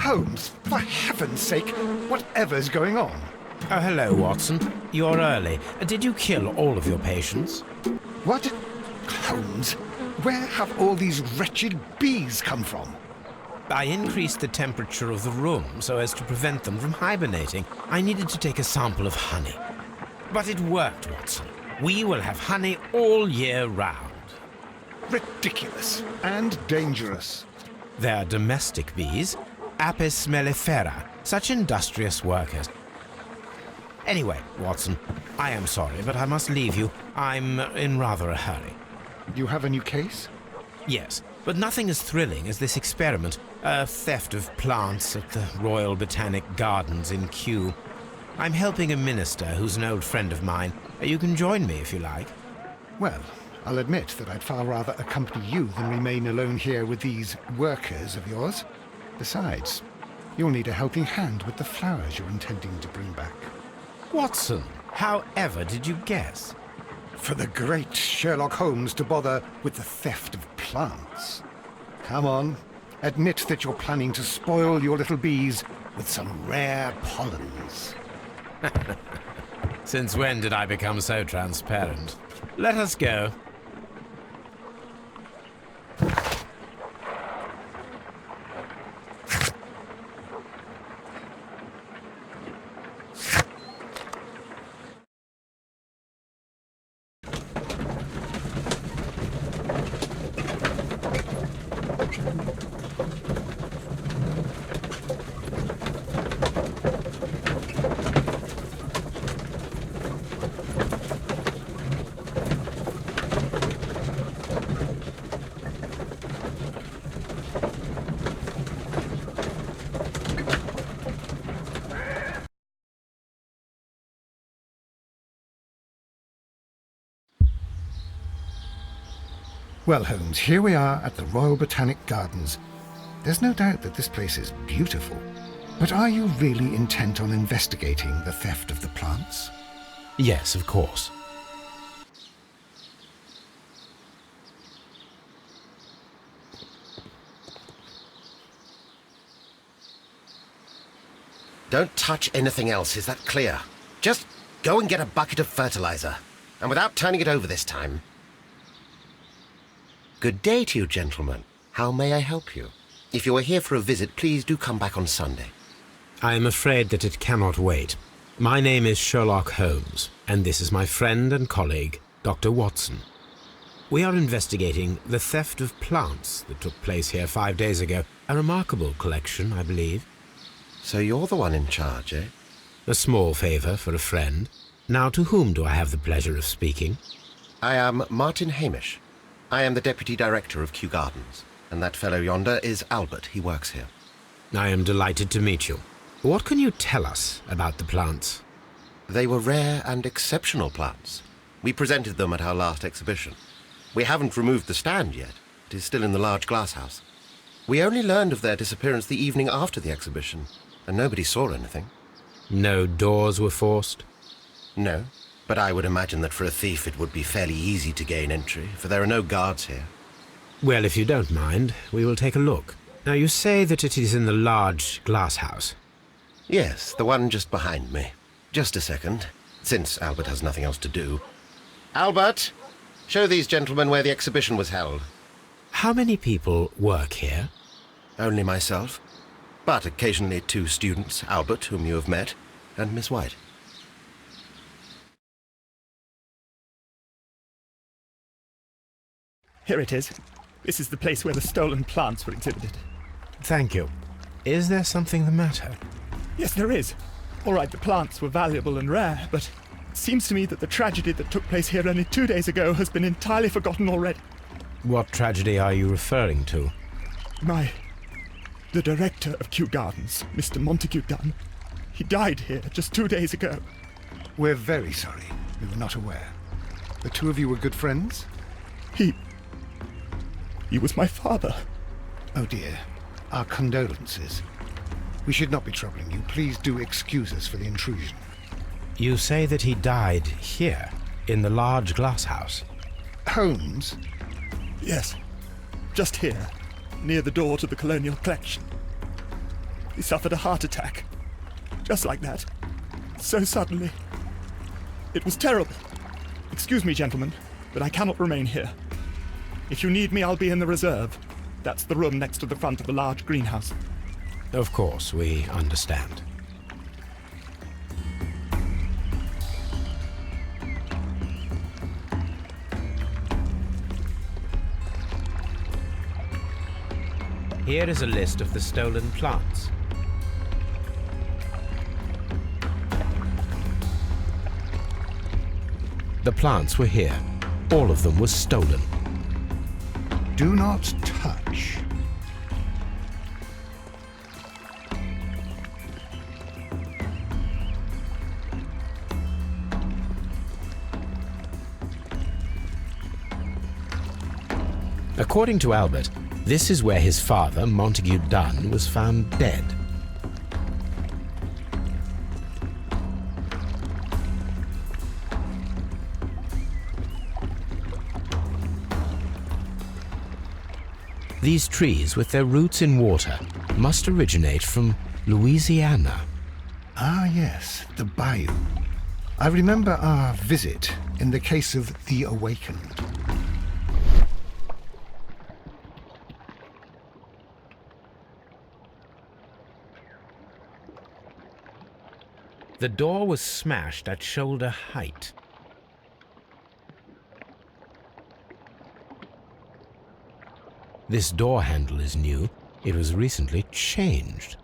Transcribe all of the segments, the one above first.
Holmes, for heaven's sake, whatever's going on? Oh, hello, Watson. You're early. Did you kill all of your patients? What? Holmes, where have all these wretched bees come from? I increased the temperature of the room so as to prevent them from hibernating. I needed to take a sample of honey. But it worked, Watson. We will have honey all year round. Ridiculous and dangerous. They're domestic bees, Apis mellifera, such industrious workers. Anyway, Watson, I am sorry, but I must leave you. I'm in rather a hurry. You have a new case? Yes, but nothing as thrilling as this experiment, a theft of plants at the Royal Botanic Gardens in Kew. I'm helping a minister who's an old friend of mine. You can join me if you like. Well, I'll admit that I'd far rather accompany you than remain alone here with these workers of yours. Besides, you'll need a helping hand with the flowers you're intending to bring back. Watson, however did you guess? For the great Sherlock Holmes to bother with the theft of plants. Come on, admit that you're planning to spoil your little bees with some rare pollens. Since when did I become so transparent? Let us go. Well, Holmes, here we are at the Royal Botanic Gardens. There's no doubt that this place is beautiful. But are you really intent on investigating the theft of the plants? Yes, of course. Don't touch anything else, is that clear? Just go and get a bucket of fertilizer. And without turning it over this time. Good day to you, gentlemen. How may I help you? If you are here for a visit, please do come back on Sunday. I am afraid that it cannot wait. My name is Sherlock Holmes, and this is my friend and colleague, Dr. Watson. We are investigating the theft of plants that took place here 5 days ago. A remarkable collection, I believe. So you're the one in charge, eh? A small favour for a friend. Now, to whom do I have the pleasure of speaking? I am Martin Hamish. I am the Deputy Director of Kyu-Gardens, and that fellow yonder is Albert. He works here. I am delighted to meet you. What can you tell us about the plants? They were rare and exceptional plants. We presented them at our last exhibition. We haven't removed the stand yet. It is still in the large glass house. We only learned of their disappearance the evening after the exhibition, and nobody saw anything. No doors were forced? No. But I would imagine that for a thief it would be fairly easy to gain entry, for there are no guards here. Well, if you don't mind, we will take a look. Now, you say that it is in the large glass house. Yes, the one just behind me. Just a second, since Albert has nothing else to do. Albert, show these gentlemen where the exhibition was held. How many people work here? Only myself, but occasionally 2 students, Albert, whom you have met, and Miss White. Here it is. This is the place where the stolen plants were exhibited. Thank you. Is there something the matter? Yes, there is. All right, the plants were valuable and rare, but it seems to me that the tragedy that took place here only 2 days ago has been entirely forgotten already. What tragedy are you referring to? The director of Kyu-Gardens, Mr. Montague Dunn, he died here just 2 days ago. We're very sorry. We were not aware. The two of you were good friends? He was my father. Oh dear. Our condolences. We should not be troubling you. Please do excuse us for the intrusion. You say that he died here, in the large glass house? Holmes? Yes. Just here, near the door to the colonial collection. He suffered a heart attack. Just like that. So suddenly. It was terrible. Excuse me, gentlemen, but I cannot remain here. If you need me, I'll be in the reserve. That's the room next to the front of the large greenhouse. Of course, we understand. Here is a list of the stolen plants. The plants were here. All of them were stolen. Do not touch. According to Albert, this is where his father, Montague Dunn, was found dead. These trees, with their roots in water, must originate from Louisiana. Ah, yes, the bayou. I remember our visit in the case of The Awakened. The door was smashed at shoulder height. This door handle is new. It was recently changed.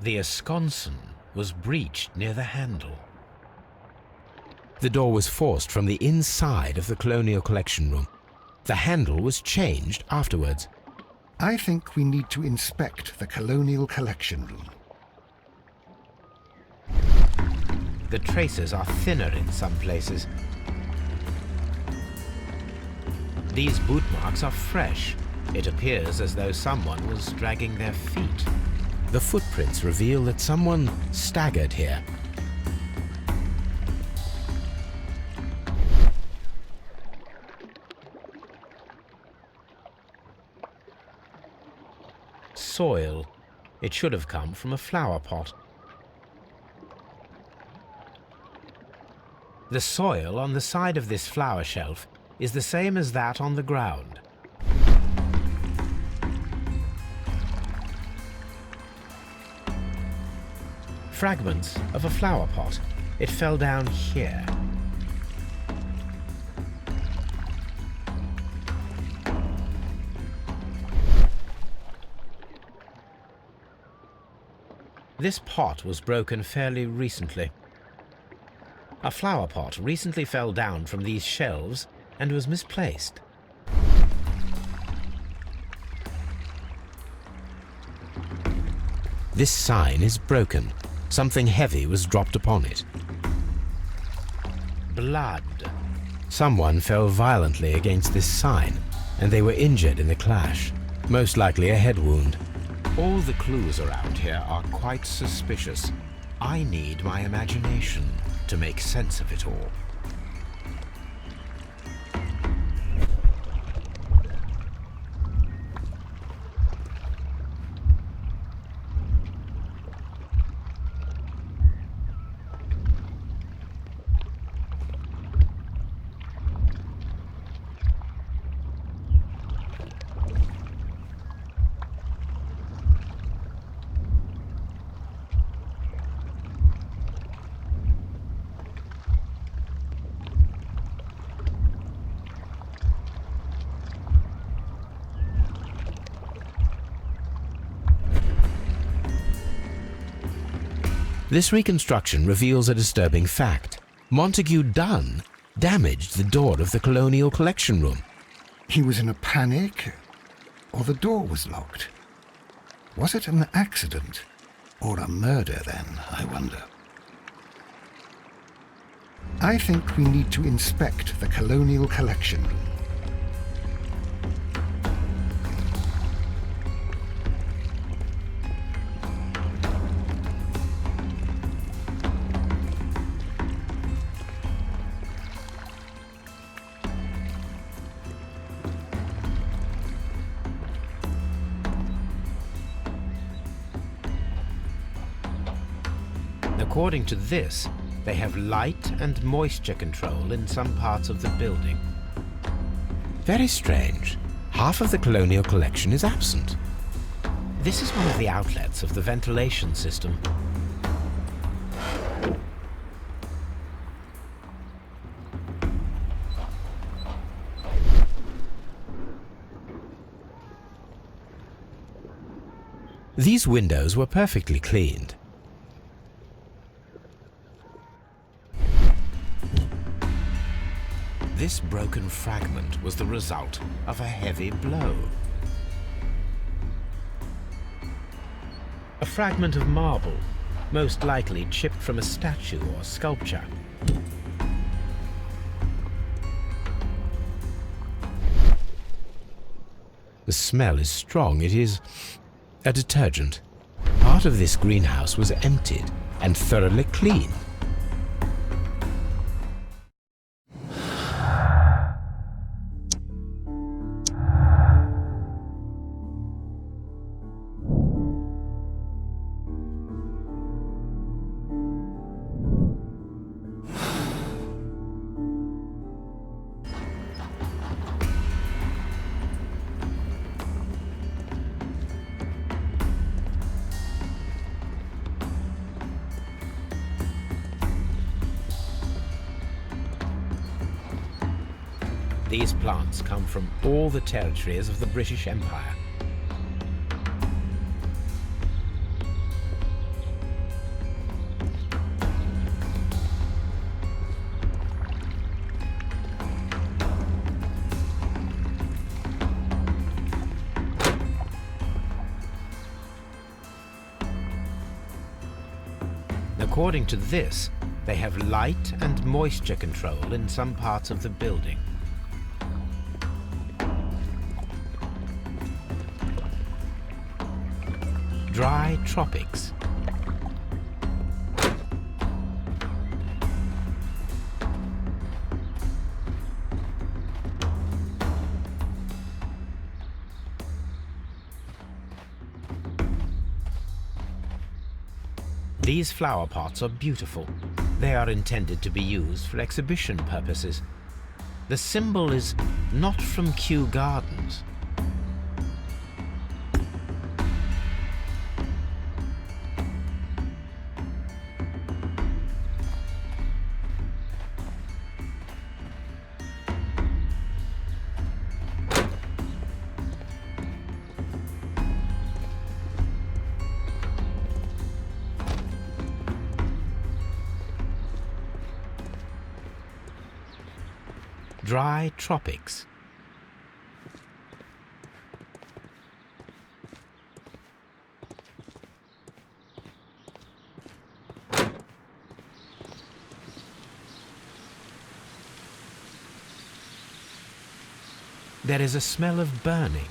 The esconson was breached near the handle. The door was forced from the inside of the Colonial Collection Room. The handle was changed afterwards. I think we need to inspect the Colonial Collection Room. The traces are thinner in some places. These boot marks are fresh. It appears as though someone was dragging their feet. The footprints reveal that someone staggered here. Soil. It should have come from a flower pot. The soil on the side of this flower shelf is the same as that on the ground. Fragments of a flower pot. It fell down here. This pot was broken fairly recently. A flower pot recently fell down from these shelves and was misplaced. This sign is broken. Something heavy was dropped upon it. Blood. Someone fell violently against this sign, and they were injured in the clash. Most likely a head wound. All the clues around here are quite suspicious. I need my imagination to make sense of it all. This reconstruction reveals a disturbing fact. Montague Dunn damaged the door of the Colonial Collection Room. He was in a panic, or the door was locked. Was it an accident, or a murder then, I wonder? I think we need to inspect the Colonial Collection Room. According to this, they have light and moisture control in some parts of the building. Very strange. Half of the colonial collection is absent. This is one of the outlets of the ventilation system. These windows were perfectly cleaned. This broken fragment was the result of a heavy blow. A fragment of marble, most likely chipped from a statue or sculpture. The smell is strong. It is a detergent. Part of this greenhouse was emptied and thoroughly cleaned. These plants come from all the territories of the British Empire. According to this, they have light and moisture control in some parts of the building. Dry tropics. These flower pots are beautiful. They are intended to be used for exhibition purposes. The symbol is not from Kyu-Gardens. Dry tropics. There is a smell of burning.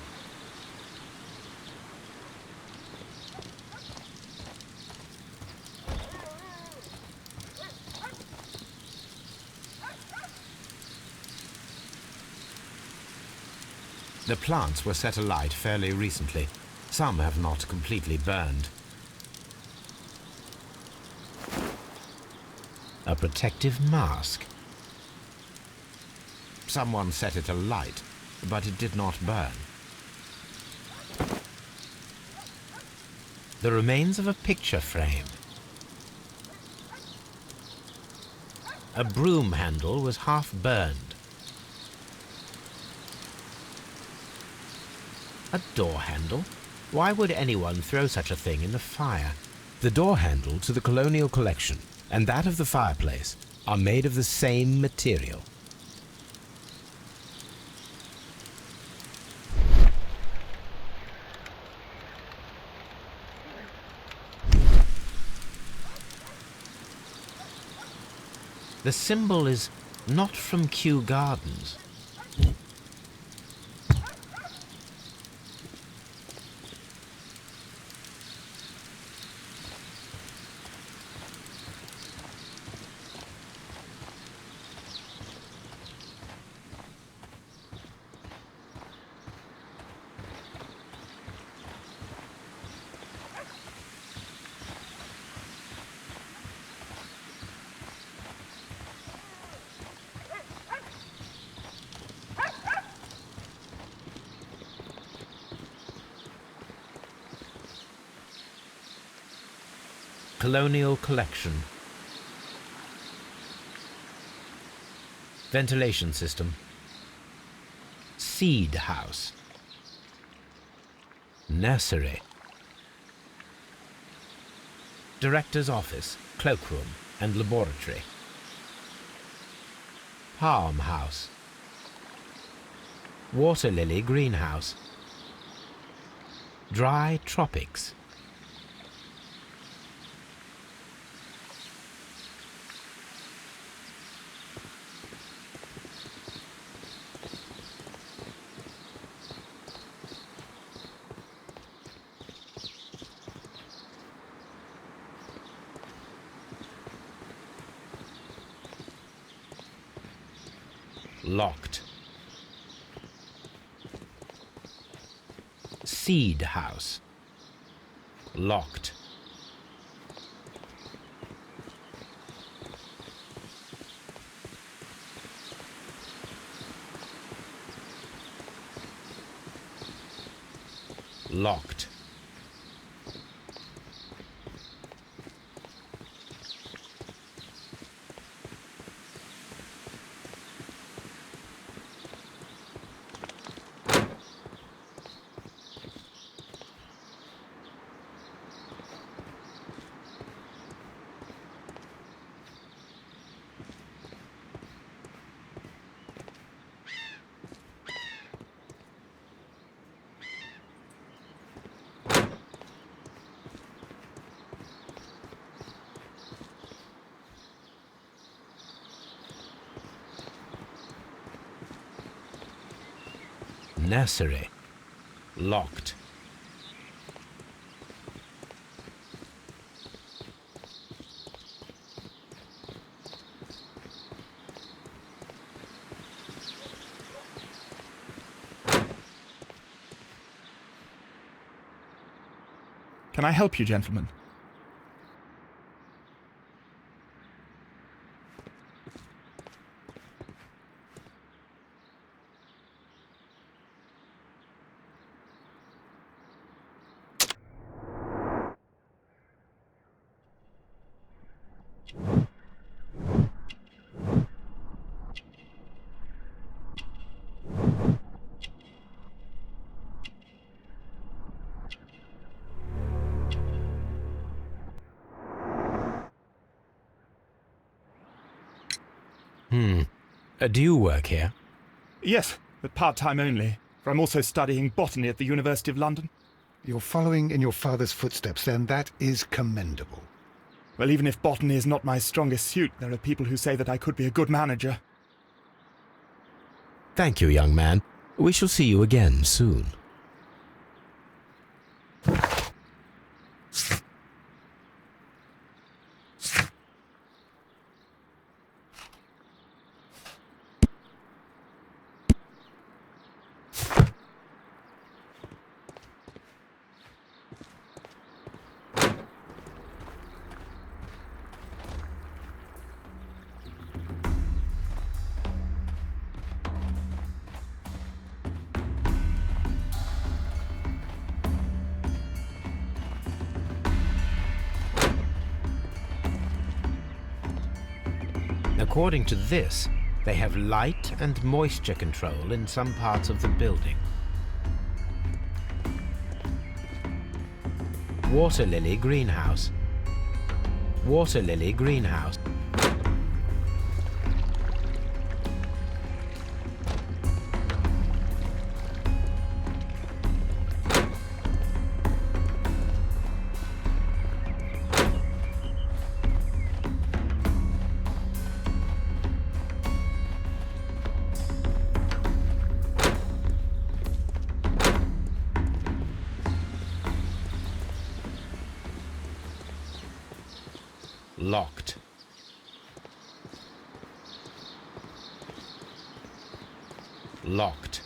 The plants were set alight fairly recently. Some have not completely burned. A protective mask. Someone set it alight, but it did not burn. The remains of a picture frame. A broom handle was half burned. A door handle? Why would anyone throw such a thing in the fire? The door handle to the colonial collection and that of the fireplace are made of the same material. The symbol is not from Kyu-Gardens. Colonial collection. Ventilation system. Seed house. Nursery. Director's office, cloakroom and laboratory. Palm house. Water lily greenhouse. Dry tropics. Locked. Seed house. Locked. Locked. Nursery. Locked. Can I help you, gentlemen? Do you work here? Yes, but part-time only, for I'm also studying botany at the University of London. You're following in your father's footsteps, then. That is commendable. Well, even if botany is not my strongest suit, there are people who say that I could be a good manager. Thank you, young man. We shall see you again soon. According to this, they have light and moisture control in some parts of the building. Water lily greenhouse. Water lily greenhouse. Locked. Locked.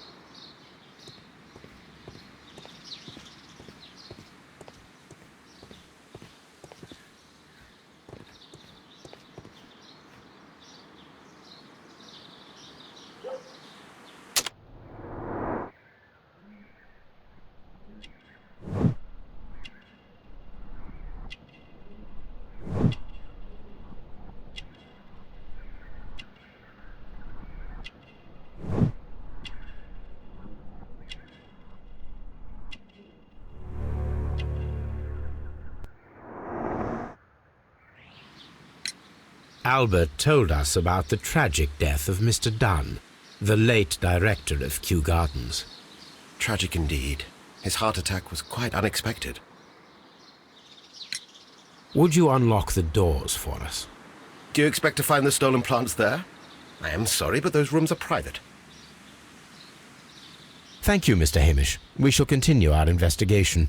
Albert told us about the tragic death of Mr. Dunn, the late director of Kyu-Gardens. Tragic indeed. His heart attack was quite unexpected. Would you unlock the doors for us? Do you expect to find the stolen plants there? I am sorry, but those rooms are private. Thank you, Mr. Hamish. We shall continue our investigation.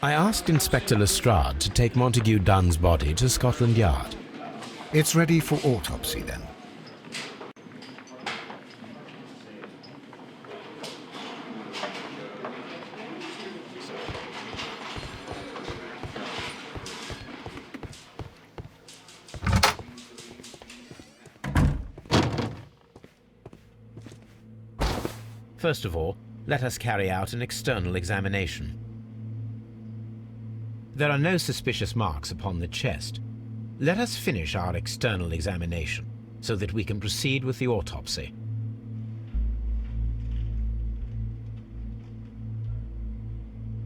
I asked Inspector Lestrade to take Montague Dunn's body to Scotland-Yard. It's ready for autopsy, then. First of all, let us carry out an external examination. There are no suspicious marks upon the chest. Let us finish our external examination so that we can proceed with the autopsy.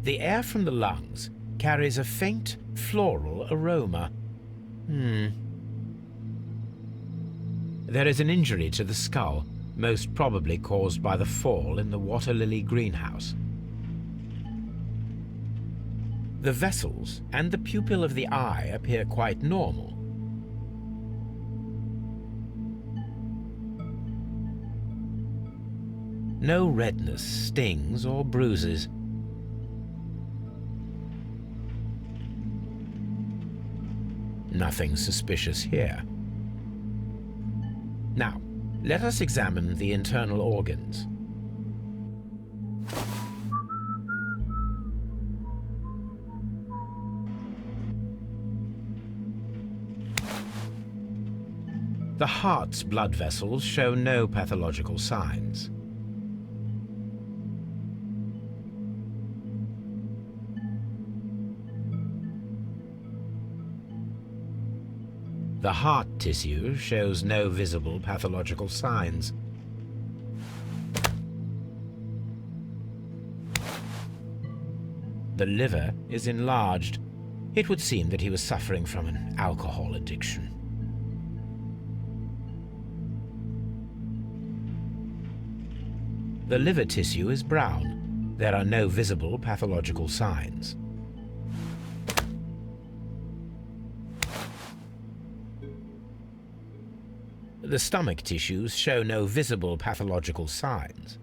The air from the lungs carries a faint floral aroma. There is an injury to the skull, most probably caused by the fall in the water lily greenhouse. The vessels and the pupil of the eye appear quite normal. No redness, stings, or bruises. Nothing suspicious here. Now, let us examine the internal organs. The heart's blood vessels show no pathological signs. The heart tissue shows no visible pathological signs. The liver is enlarged. It would seem that he was suffering from an alcohol addiction. The liver tissue is brown. There are no visible pathological signs. The stomach tissues show no visible pathological signs.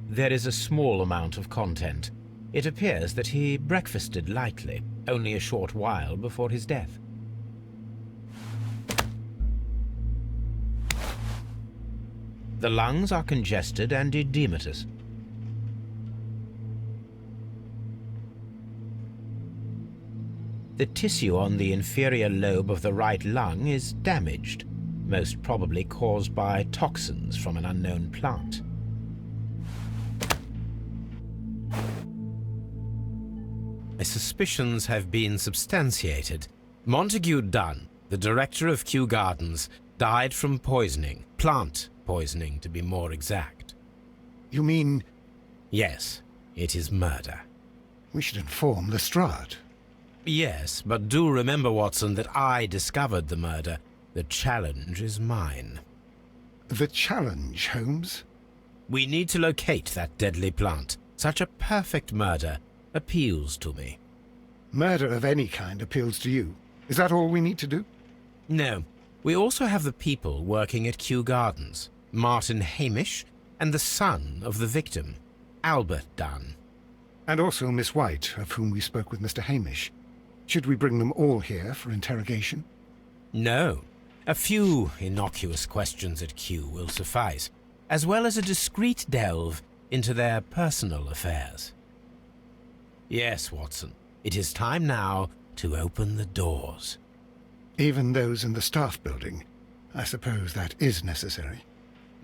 There is a small amount of content. It appears that he breakfasted lightly, only a short while before his death. The lungs are congested and edematous. The tissue on the inferior lobe of the right lung is damaged, most probably caused by toxins from an unknown plant. My suspicions have been substantiated. Montague Dunn, the director of Kyu-Gardens, died from poisoning, plant poisoning to be more exact. You mean... Yes, it is murder. We should inform Lestrade. Yes, but do remember, Watson, that I discovered the murder. The challenge is mine. The challenge, Holmes? We need to locate that deadly plant. Such a perfect murder appeals to me. Murder of any kind appeals to you. Is that all we need to do? No. We also have the people working at Kyu-Gardens, Martin Hamish, and the son of the victim, Albert Dunn. And also Miss White, of whom we spoke with Mr. Hamish. Should we bring them all here for interrogation? No. A few innocuous questions at Kew will suffice, as well as a discreet delve into their personal affairs. Yes, Watson, it is time now to open the doors. Even those in the staff building? I suppose that is necessary.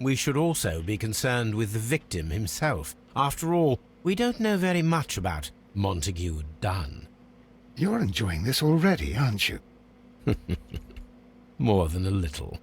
We should also be concerned with the victim himself. After all, we don't know very much about Montague Dunn. You're enjoying this already, aren't you? More than a little.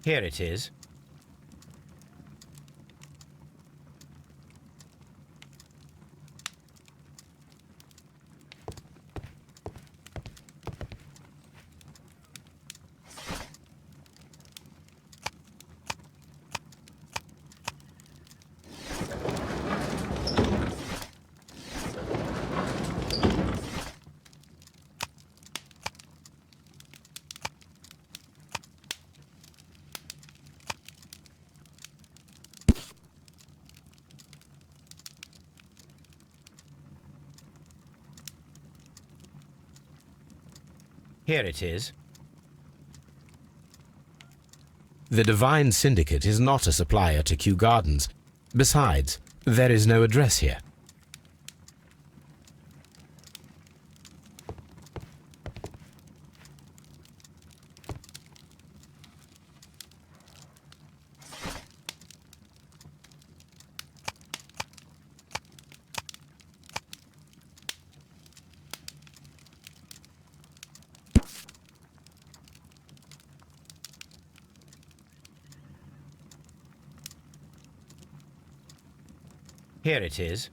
Here it is. Here it is. The Divine Syndicate is not a supplier to Kyu-Gardens. Besides, there is no address here. Here it is.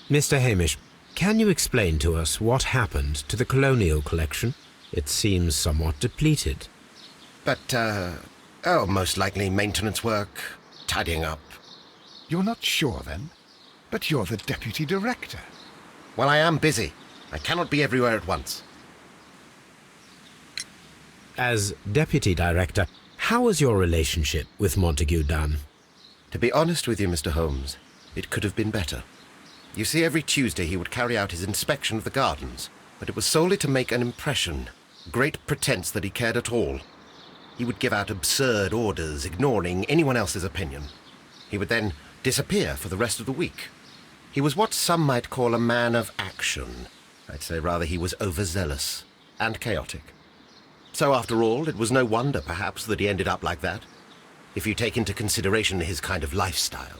Mr. Hamish, can you explain to us what happened to the colonial collection? It seems somewhat depleted. But, most likely maintenance work, tidying up. You're not sure, then? But you're the deputy director. Well, I am busy. I cannot be everywhere at once. As deputy director, how was your relationship with Montague Dunn? To be honest with you, Mr. Holmes, it could have been better. You see, every Tuesday he would carry out his inspection of the gardens, but it was solely to make an impression, great pretense that he cared at all. He would give out absurd orders, ignoring anyone else's opinion. He would then disappear for the rest of the week. He was what some might call a man of action. I'd say rather he was overzealous and chaotic. So after all, it was no wonder, perhaps, that he ended up like that, if you take into consideration his kind of lifestyle.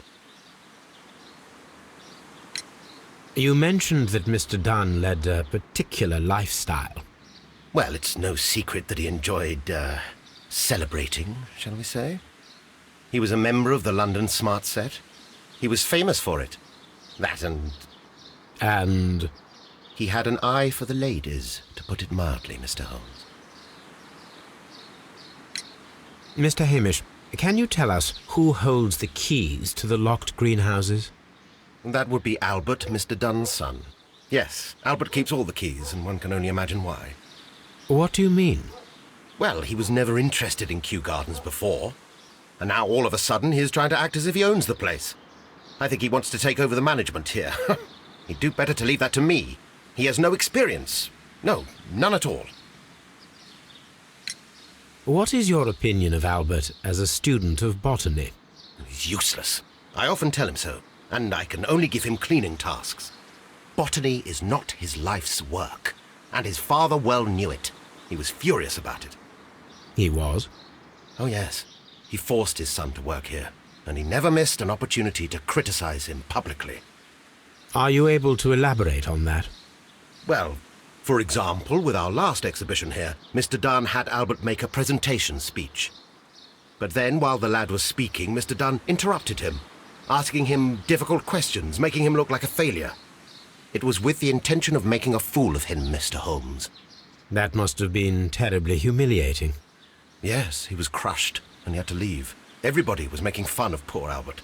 You mentioned that Mr. Dunn led a particular lifestyle. Well, it's no secret that he enjoyed, celebrating, shall we say. He was a member of the London Smart Set. He was famous for it. That and... And? He had an eye for the ladies, to put it mildly, Mr. Holmes. Mr. Hamish, can you tell us who holds the keys to the locked greenhouses? That would be Albert, Mr. Dunn's son. Yes, Albert keeps all the keys, and one can only imagine why. What do you mean? Well, he was never interested in Kyu-Gardens before, and now all of a sudden he is trying to act as if he owns the place. I think he wants to take over the management here. He'd do better to leave that to me. He has no experience. No, none at all. What is your opinion of Albert as a student of botany? He's useless. I often tell him so, and I can only give him cleaning tasks. Botany is not his life's work, and his father well knew it. He was furious about it. He was? Oh, yes. He forced his son to work here, and he never missed an opportunity to criticize him publicly. Are you able to elaborate on that? Well, for example, with our last exhibition here, Mr. Dunn had Albert make a presentation speech. But then, while the lad was speaking, Mr. Dunn interrupted him, asking him difficult questions, making him look like a failure. It was with the intention of making a fool of him, Mr. Holmes. That must have been terribly humiliating. Yes, he was crushed, and he had to leave. Everybody was making fun of poor Albert.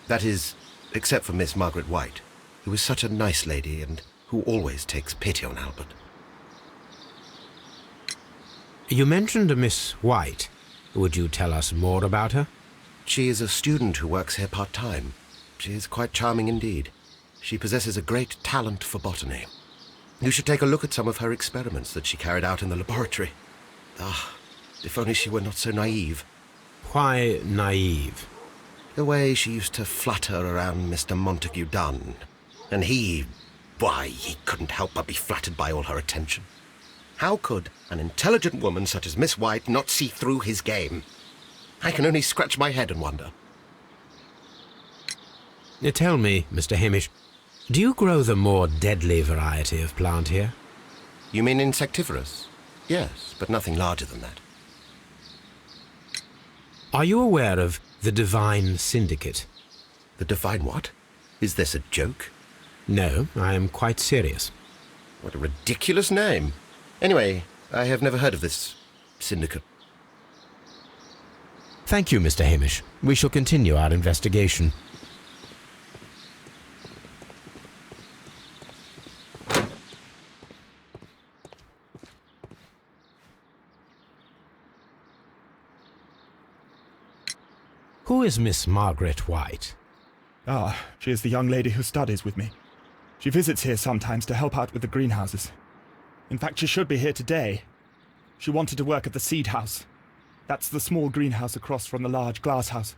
That is, except for Miss Margaret White, who was such a nice lady and who always takes pity on Albert. You mentioned a Miss White. Would you tell us more about her? She is a student who works here part-time. She is quite charming indeed. She possesses a great talent for botany. You should take a look at some of her experiments that she carried out in the laboratory. Ah, if only she were not so naive. Why naive? The way she used to flutter around Mr. Montague Dunn. And he couldn't help but be flattered by all her attention. How could an intelligent woman such as Miss White not see through his game? I can only scratch my head and wonder. Tell me, Mr. Hamish, do you grow the more deadly variety of plant here? You mean insectivorous? Yes, but nothing larger than that. Are you aware of the Divine Syndicate? The Divine what? Is this a joke? No, I am quite serious. What a ridiculous name. Anyway, I have never heard of this syndicate. Thank you, Mr. Hamish. We shall continue our investigation. Who is Miss Margaret White? Ah, she is the young lady who studies with me. She visits here sometimes to help out with the greenhouses. In fact, she should be here today. She wanted to work at the seed house. That's the small greenhouse across from the large glass house.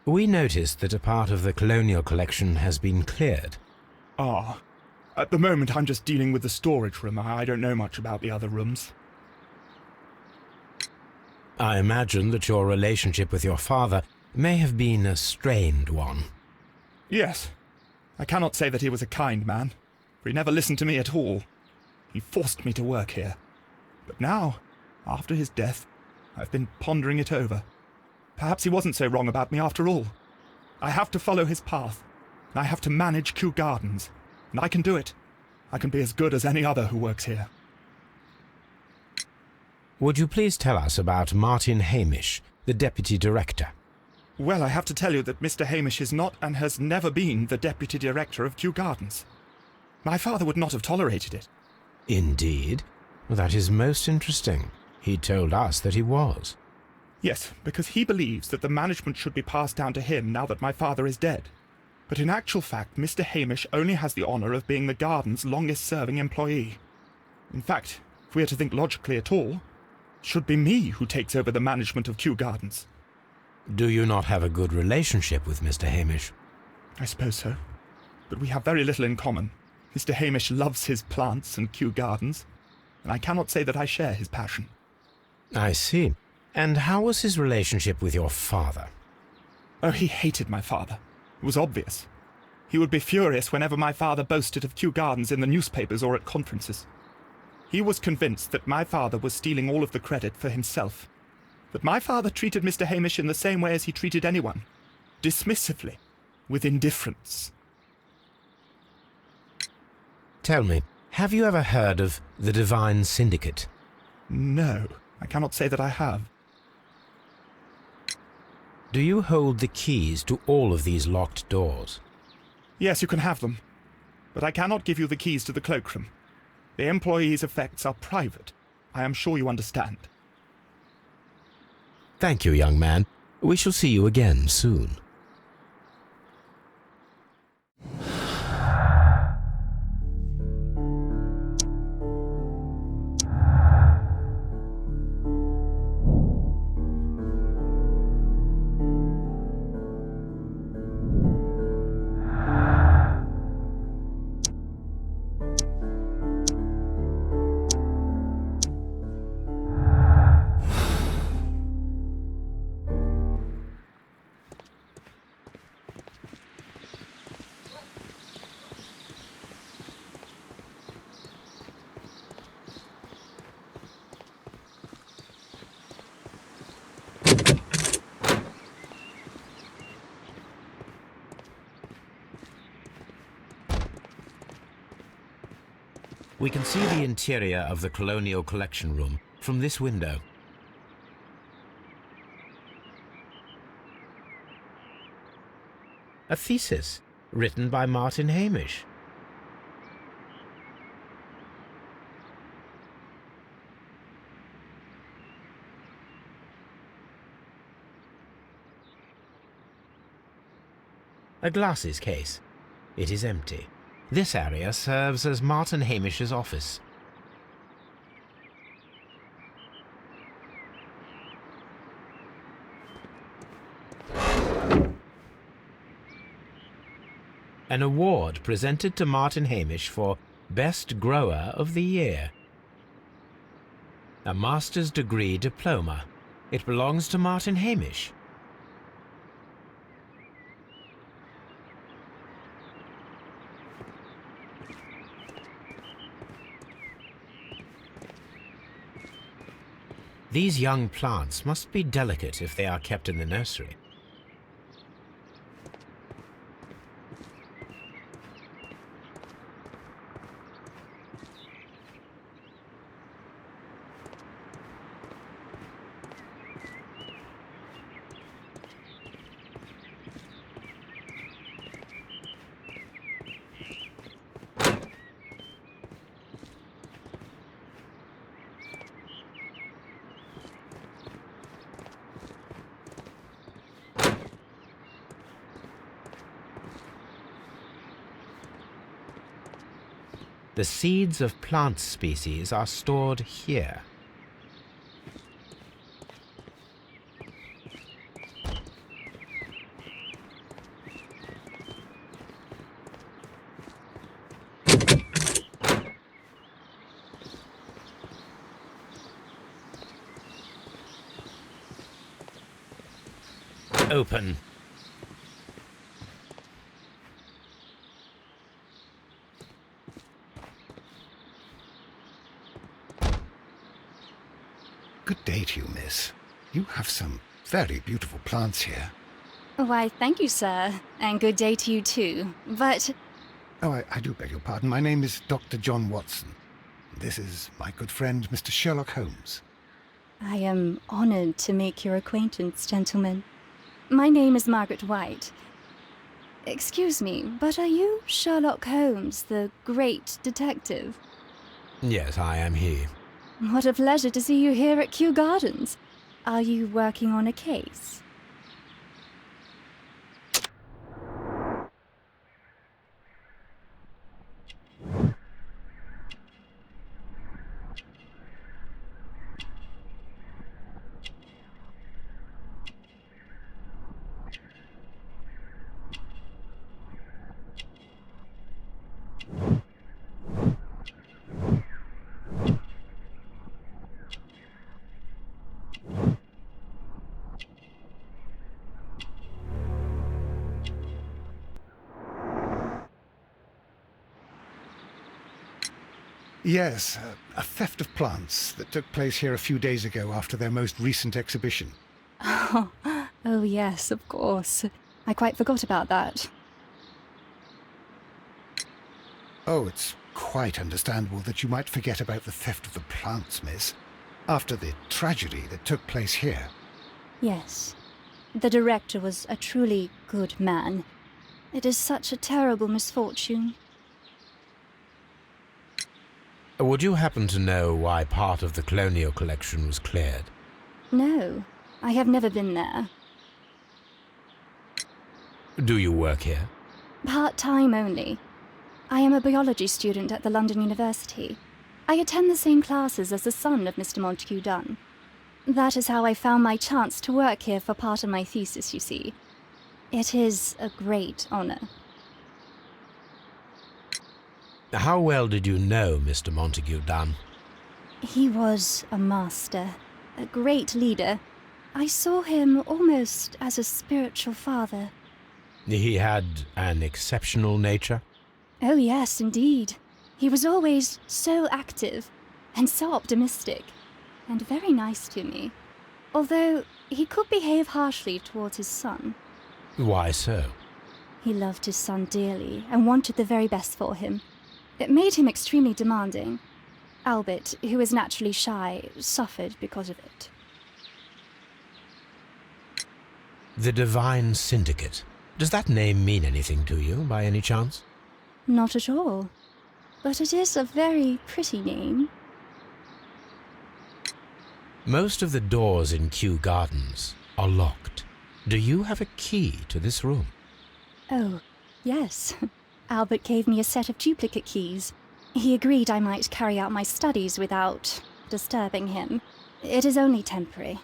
We noticed that a part of the colonial collection has been cleared. Ah, at the moment I'm just dealing with the storage room. I don't know much about the other rooms. I imagine that your relationship with your father may have been a strained one. Yes. I cannot say that he was a kind man, for he never listened to me at all. He forced me to work here. But now, after his death, I've been pondering it over. Perhaps he wasn't so wrong about me after all. I have to follow his path, and I have to manage Kyu-Gardens, and I can do it. I can be as good as any other who works here. Would you please tell us about Martin Hamish, the deputy director? Well, I have to tell you that Mr. Hamish is not and has never been the deputy director of Kyu-Gardens. My father would not have tolerated it. Indeed? That is most interesting. He told us that he was. Yes, because he believes that the management should be passed down to him now that my father is dead. But in actual fact, Mr. Hamish only has the honour of being the garden's longest-serving employee. In fact, if we are to think logically at all, it should be me who takes over the management of Kyu-Gardens. Do you not have a good relationship with Mr. Hamish? I suppose so. But we have very little in common. Mr. Hamish loves his plants and Kyu-Gardens, and I cannot say that I share his passion. I see. And how was his relationship with your father? Oh, he hated my father. It was obvious. He would be furious whenever my father boasted of Kyu-Gardens in the newspapers or at conferences. He was convinced that my father was stealing all of the credit for himself. But my father treated Mr. Hamish in the same way as he treated anyone. Dismissively. With indifference. Tell me, have you ever heard of the Divine Syndicate? No, I cannot say that I have. Do you hold the keys to all of these locked doors? Yes, you can have them. But I cannot give you the keys to the cloakroom. The employees' effects are private. I am sure you understand. Thank you, young man. We shall see you again soon. We can see the interior of the Colonial Collection Room from this window. A thesis written by Martin Hamish. A glasses case. It is empty. This area serves as Martin Hamish's office. An award presented to Martin Hamish for Best Grower of the Year. A master's degree diploma. It belongs to Martin Hamish. These young plants must be delicate if they are kept in the nursery. The seeds of plant species are stored here. Open. Good day to you, miss. You have some very beautiful plants here. Why, thank you, sir. And good day to you, too. But... Oh, I do beg your pardon. My name is Dr. John Watson. This is my good friend, Mr. Sherlock Holmes. I am honored to make your acquaintance, gentlemen. My name is Margaret White. Excuse me, but are you Sherlock Holmes, the great detective? Yes, I am he. What a pleasure to see you here at Kyu-Gardens. Are you working on a case? Yes, a theft of plants that took place here a few days ago after their most recent exhibition. Oh, yes, of course. I quite forgot about that. Oh, it's quite understandable that you might forget about the theft of the plants, miss, after the tragedy that took place here. Yes. The director was a truly good man. It is such a terrible misfortune. Would you happen to know why part of the colonial collection was cleared? No, I have never been there. Do you work here? Part-time only. I am a biology student at the London University. I attend the same classes as the son of Mr. Montague Dunn. That is how I found my chance to work here for part of my thesis, you see. It is a great honor. How well did you know Mr. Montague Dunn? He was a master, a great leader. I saw him almost as a spiritual father. He had an exceptional nature? Oh yes, indeed. He was always so active and so optimistic, and very nice to me. Although he could behave harshly towards his son. Why so? He loved his son dearly and wanted the very best for him. It made him extremely demanding. Albert, who is naturally shy, suffered because of it. The Divine Syndicate. Does that name mean anything to you, by any chance? Not at all. But it is a very pretty name. Most of the doors in Kyu-Gardens are locked. Do you have a key to this room? Oh, yes. Albert gave me a set of duplicate keys. He agreed I might carry out my studies without disturbing him. It is only temporary.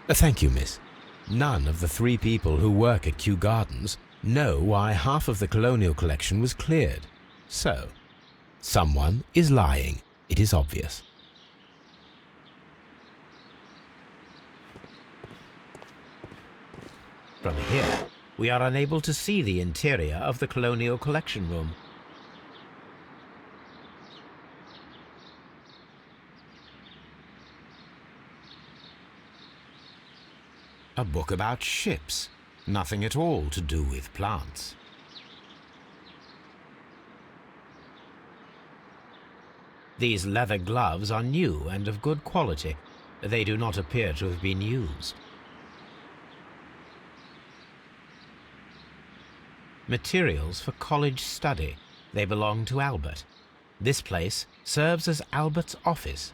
Thank you, miss. None of the 3 people who work at Kyu-Gardens know why half of the colonial collection was cleared. So, someone is lying. It is obvious. From here, we are unable to see the interior of the colonial collection room. A book about ships. Nothing at all to do with plants. These leather gloves are new and of good quality. They do not appear to have been used. Materials for college study. They belong to Albert. This place serves as Albert's office.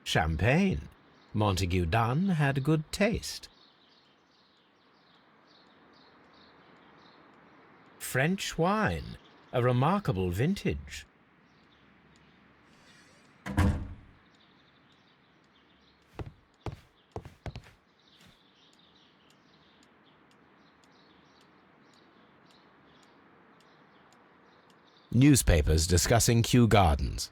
Champagne. Montague Dunn had good taste. French wine. A remarkable vintage. Newspapers discussing Kyu-Gardens.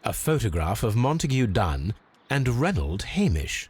A photograph of Montague Dunn and Reynold Hamish.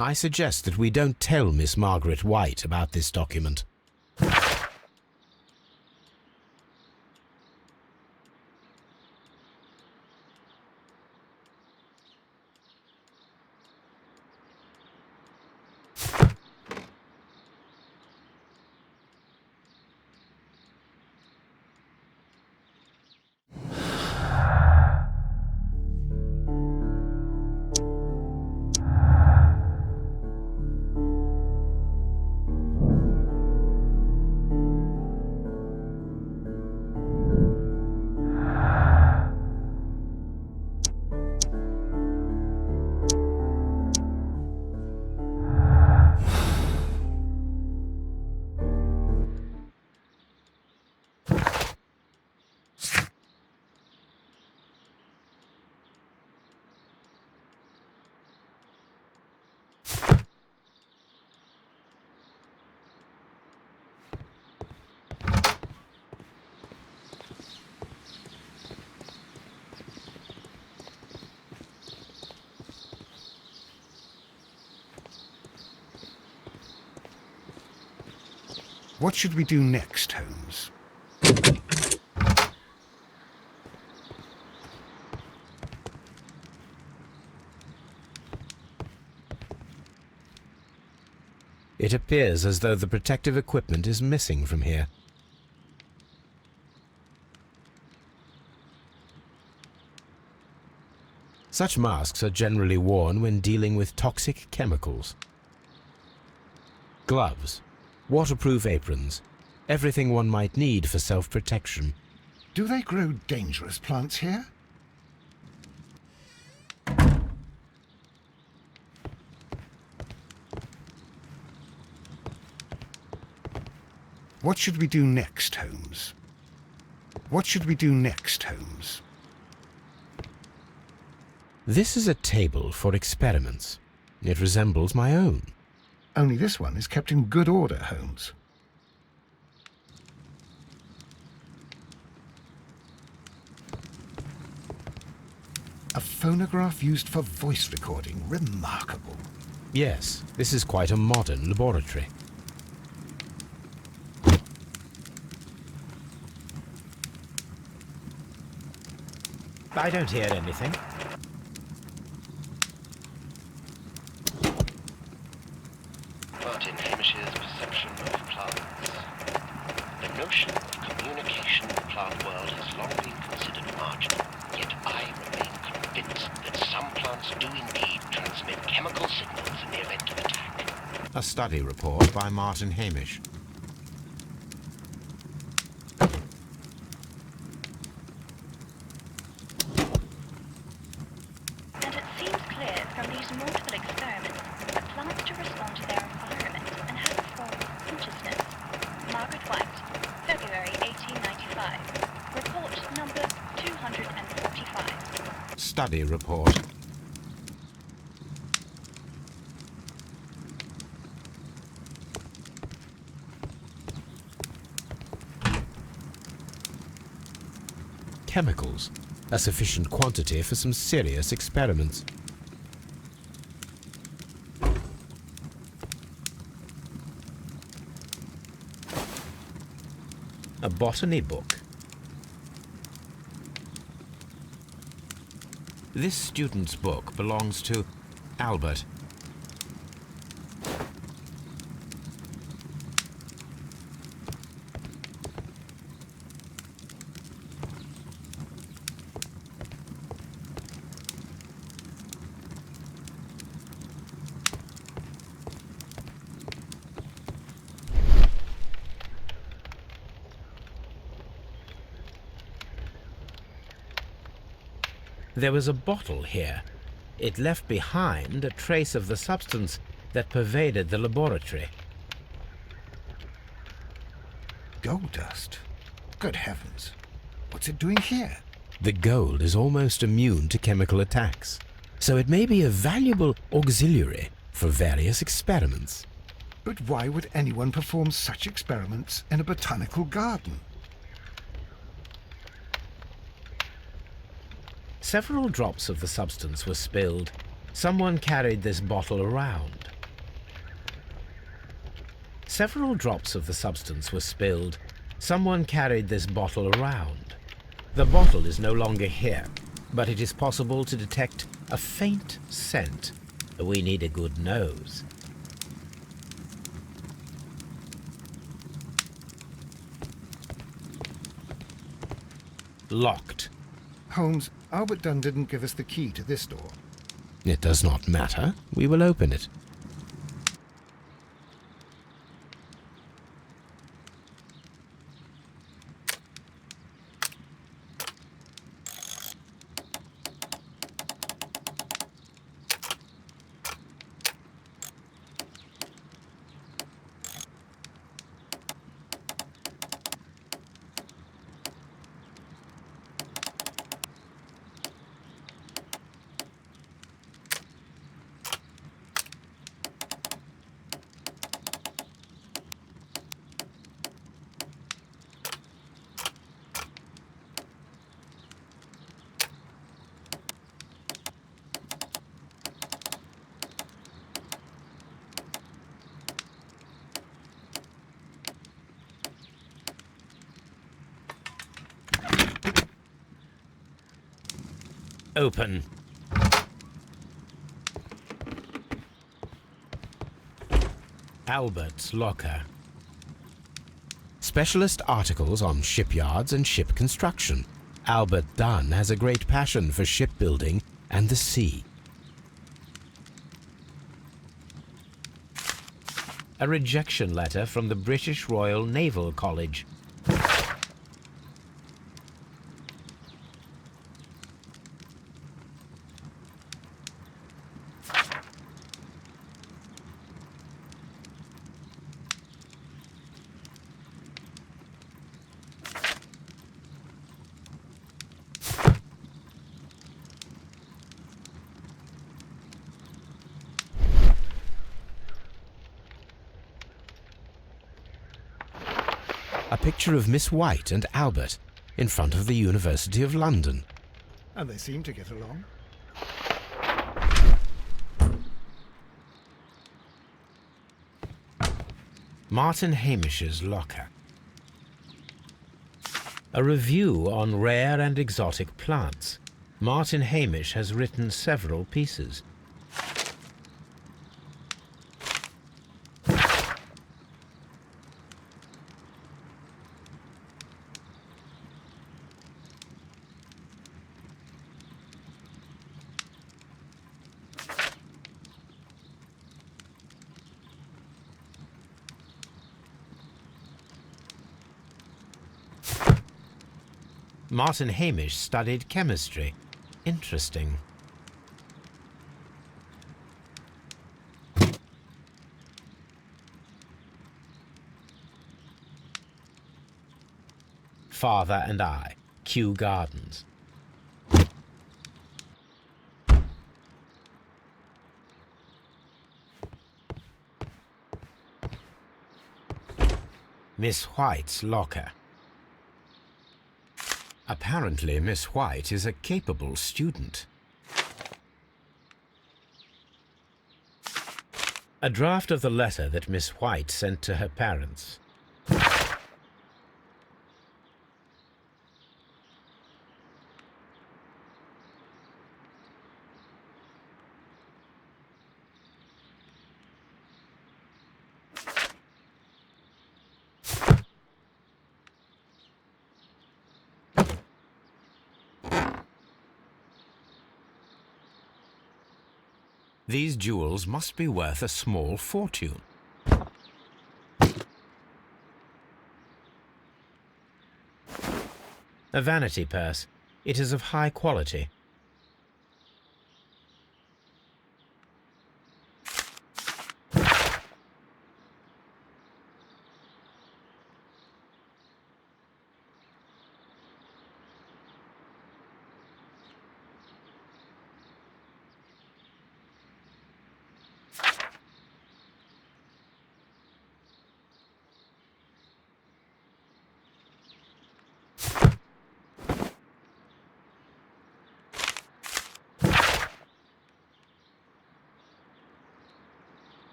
I suggest that we don't tell Miss Margaret White about this document. What should we do next, Holmes? It appears as though the protective equipment is missing from here. Such masks are generally worn when dealing with toxic chemicals. Gloves, waterproof aprons, everything one might need for self-protection. Do they grow dangerous plants here? What should we do next, Holmes? What should we do next, Holmes? This is a table for experiments. It resembles my own. Only this one is kept in good order, Holmes. A phonograph used for voice recording. Remarkable. Yes, this is quite a modern laboratory. I don't hear anything. Martin Hamish's perception of plants. The notion of communication in the plant world has long been considered marginal, yet I remain convinced that some plants do indeed transmit chemical signals in the event of attack. A study report by Martin Hamish. And it seems clear from these multiple experiments that plants do respond to their environment and have a form of consciousness. Margaret White, February 1895. Report number 245. Study report. Chemicals, a sufficient quantity for some serious experiments. A botany book. This student's book belongs to Albert. There was a bottle here. It left behind a trace of the substance that pervaded the laboratory. Gold dust? Good heavens. What's it doing here? The gold is almost immune to chemical attacks, so it may be a valuable auxiliary for various experiments. But why would anyone perform such experiments in a botanical garden? Several drops of the substance were spilled. Someone carried this bottle around. Several drops of the substance were spilled. Someone carried this bottle around. The bottle is no longer here, but it is possible to detect a faint scent. We need a good nose. Locked. Holmes, Albert Dunn didn't give us the key to this door. It does not matter. We will open it. Open. Albert's locker. Specialist articles on shipyards and ship construction. Albert Dunn has a great passion for shipbuilding and the sea. A rejection letter from the British Royal Naval College. A picture of Miss White and Albert in front of the University of London. And they seem to get along. Martin Hamish's locker. A review on rare and exotic plants. Martin Hamish has written several pieces. Martin Hamish studied chemistry. Interesting. Father and I, Kyu-Gardens. Miss White's locker. Apparently, Miss White is a capable student. A draft of the letter that Miss White sent to her parents. These jewels must be worth a small fortune. A vanity purse. It is of high quality.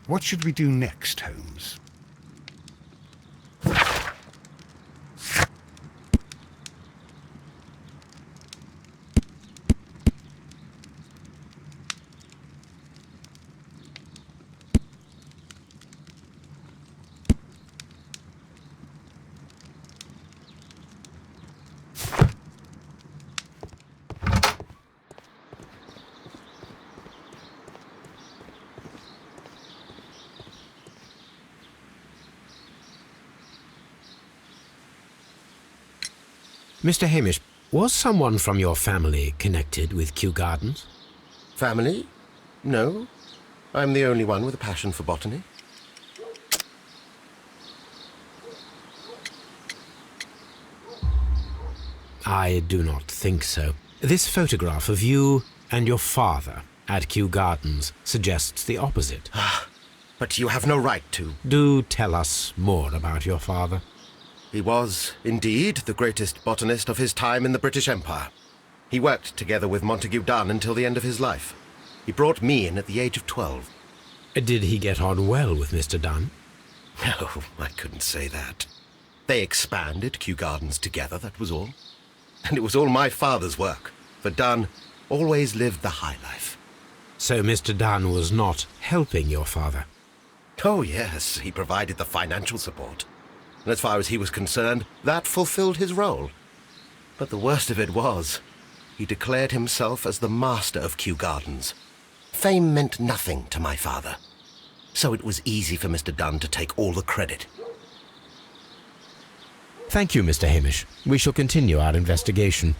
What should we do next, Holmes? Mr. Hamish, was someone from your family connected with Kyu-Gardens? Family? No. I'm the only one with a passion for botany. I do not think so. This photograph of you and your father at Kyu-Gardens suggests the opposite. But you have no right to. Do tell us more about your father. He was, indeed, the greatest botanist of his time in the British Empire. He worked together with Montague Dunn until the end of his life. He brought me in at the age of 12. Did he get on well with Mr. Dunn? No, I couldn't say that. They expanded Kyu-Gardens together, that was all. And it was all my father's work, for Dunn always lived the high life. So Mr. Dunn was not helping your father? Oh, yes, he provided the financial support. And as far as he was concerned, that fulfilled his role. But the worst of it was, he declared himself as the master of Kyu-Gardens. Fame meant nothing to my father, so it was easy for Mr. Dunn to take all the credit. Thank you, Mr. Hamish. We shall continue our investigation.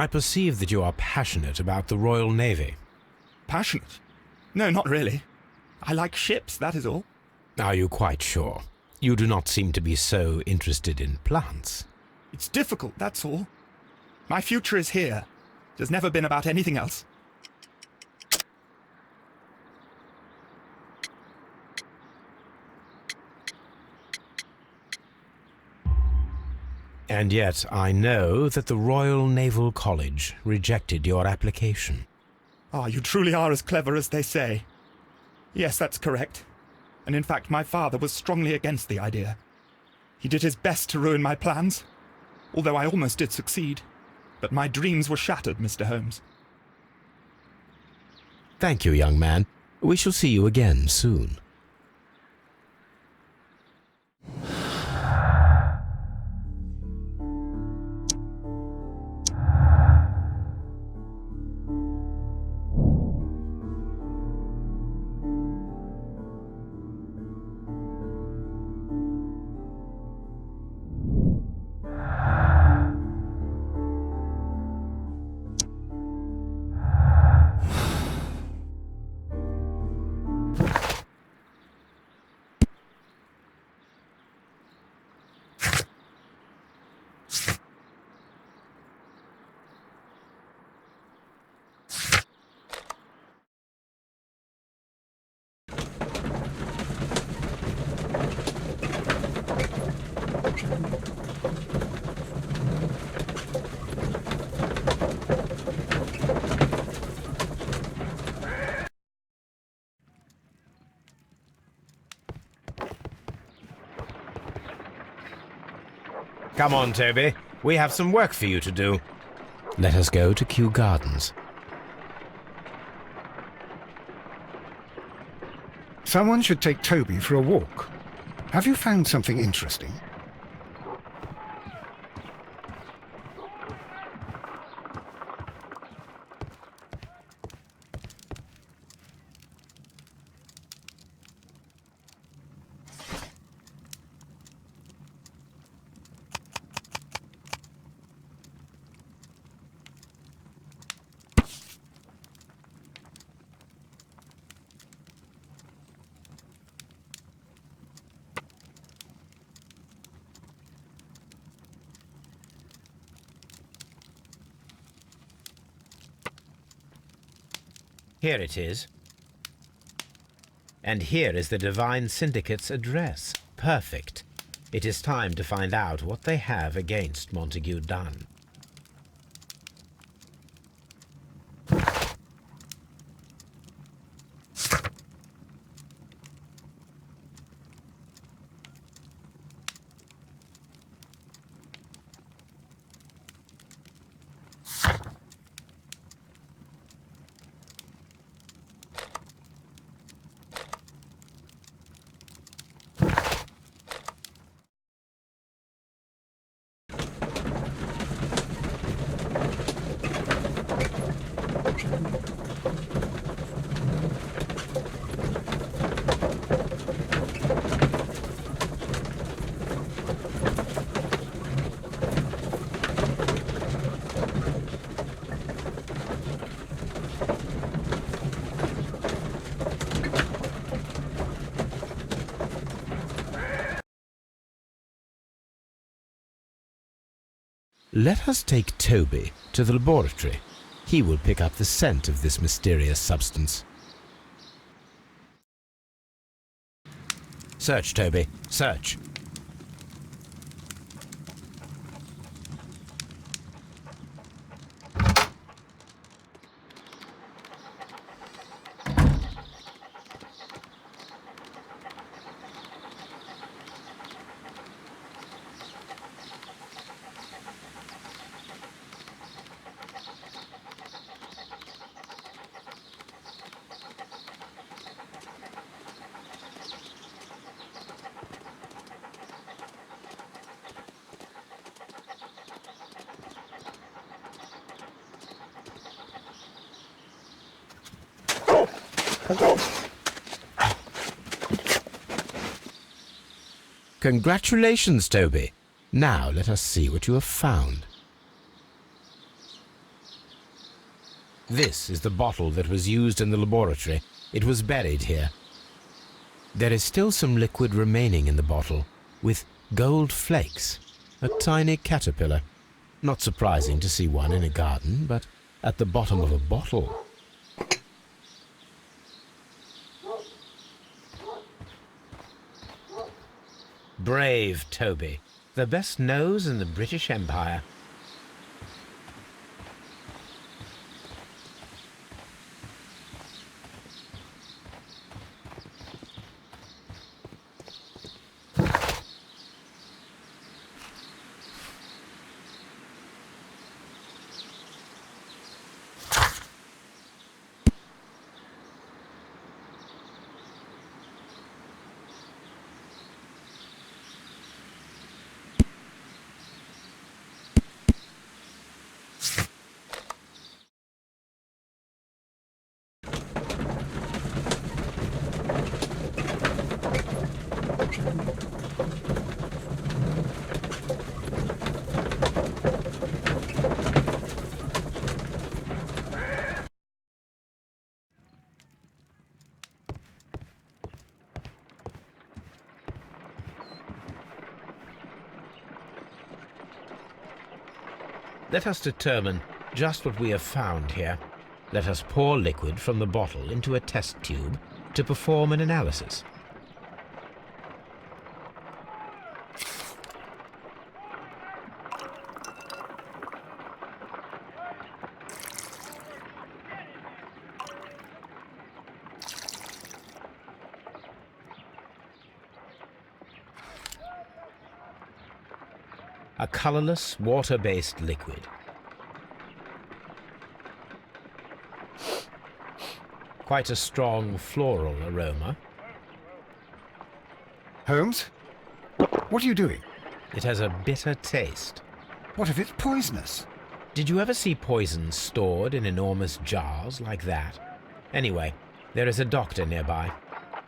I perceive that you are passionate about the Royal Navy. Passionate? No, not really. I like ships, that is all. Are you quite sure? You do not seem to be so interested in plants. It's difficult, that's all. My future is here. It has never been about anything else. And yet I know that the Royal Naval College rejected your application. Ah, you truly are as clever as they say. Yes, that's correct. And in fact, my father was strongly against the idea. He did his best to ruin my plans, although I almost did succeed. But my dreams were shattered, Mr. Holmes. Thank you, young man. We shall see you again soon. Come on, Toby. We have some work for you to do. Let us go to Kyu-Gardens. Someone should take Toby for a walk. Have you found something interesting? Here it is. And here is the Divine Syndicate's address. Perfect. It is time to find out what they have against Montague Dunn. Let us take Toby to the laboratory. He will pick up the scent of this mysterious substance. Search, Toby. Search. Congratulations, Toby. Now let us see what you have found. This is the bottle that was used in the laboratory. It was buried here. There is still some liquid remaining in the bottle, with gold flakes, a tiny caterpillar. Not surprising to see one in a garden, but at the bottom of a bottle. Brave Toby, the best nose in the British Empire. Let us determine just what we have found here. Let us pour liquid from the bottle into a test tube to perform an analysis. A colorless, water-based liquid. Quite a strong floral aroma. Holmes? What are you doing? It has a bitter taste. What if it's poisonous? Did you ever see poison stored in enormous jars like that? Anyway, there is a doctor nearby.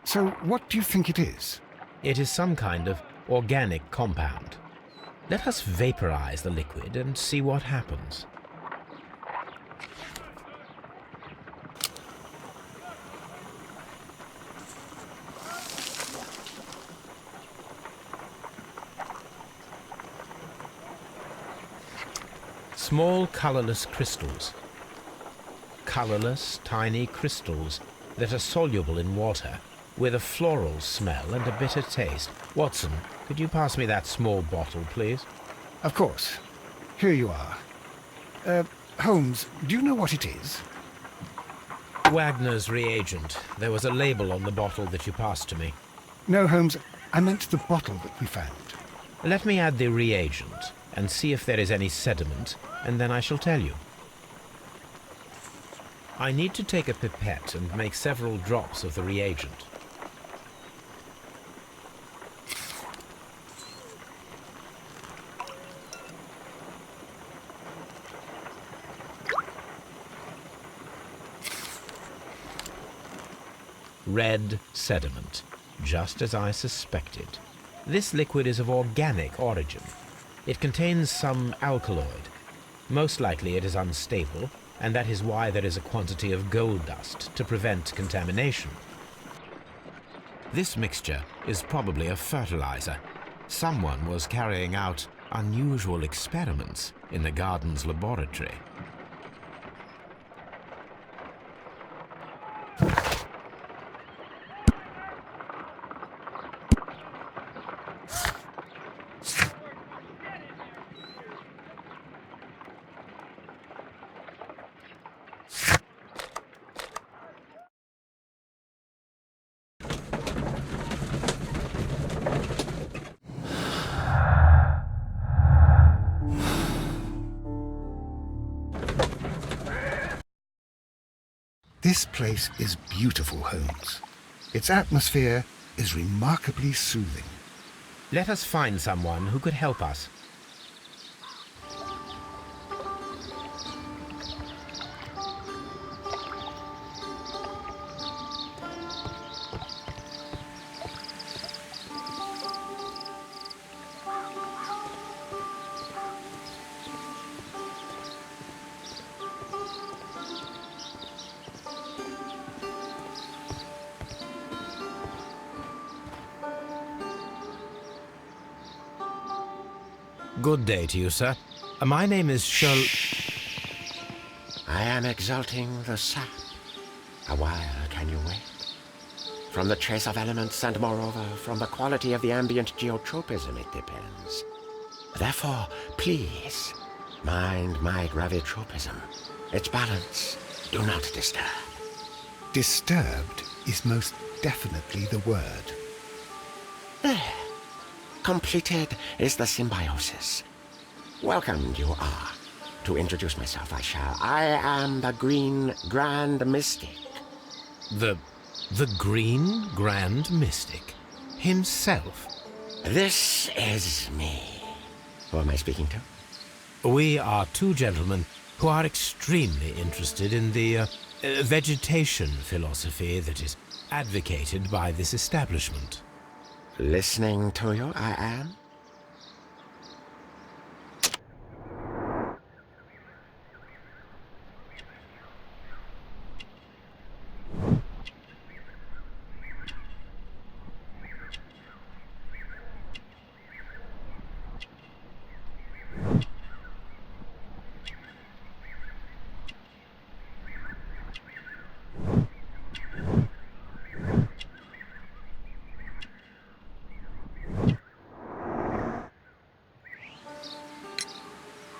So what do you think it is? It is some kind of organic compound. Let us vaporize the liquid and see what happens. Small colorless crystals. Colorless, tiny crystals that are soluble in water, with a floral smell and a bitter taste. Watson, could you pass me that small bottle, please? Of course. Here you are. Holmes, do you know what it is? Wagner's reagent. There was a label on the bottle that you passed to me. No, Holmes, I meant the bottle that we found. Let me add the reagent and see if there is any sediment, and then I shall tell you. I need to take a pipette and make several drops of the reagent. Red sediment, just as I suspected. This liquid is of organic origin. It contains some alkaloid. Most likely it is unstable, and that is why there is a quantity of gold dust to prevent contamination. This mixture is probably a fertilizer. Someone was carrying out unusual experiments in the garden's laboratory. This place is beautiful, Holmes. Its atmosphere is remarkably soothing. Let us find someone who could help us. Good day to you, sir. My name is I am exalting the sap. A while can you wait? From the trace of elements and moreover from the quality of the ambient geotropism it depends. Therefore, please, mind my gravitropism. Its balance, do not disturb. Disturbed is most definitely the word. There. Completed is the symbiosis. Welcomed you are. To introduce myself, I am the Green Grand Mystic. The Green Grand Mystic himself. This is me. Who am I speaking to? We are two gentlemen who are extremely interested in the vegetation philosophy that is advocated by this establishment. Listening to you, I am.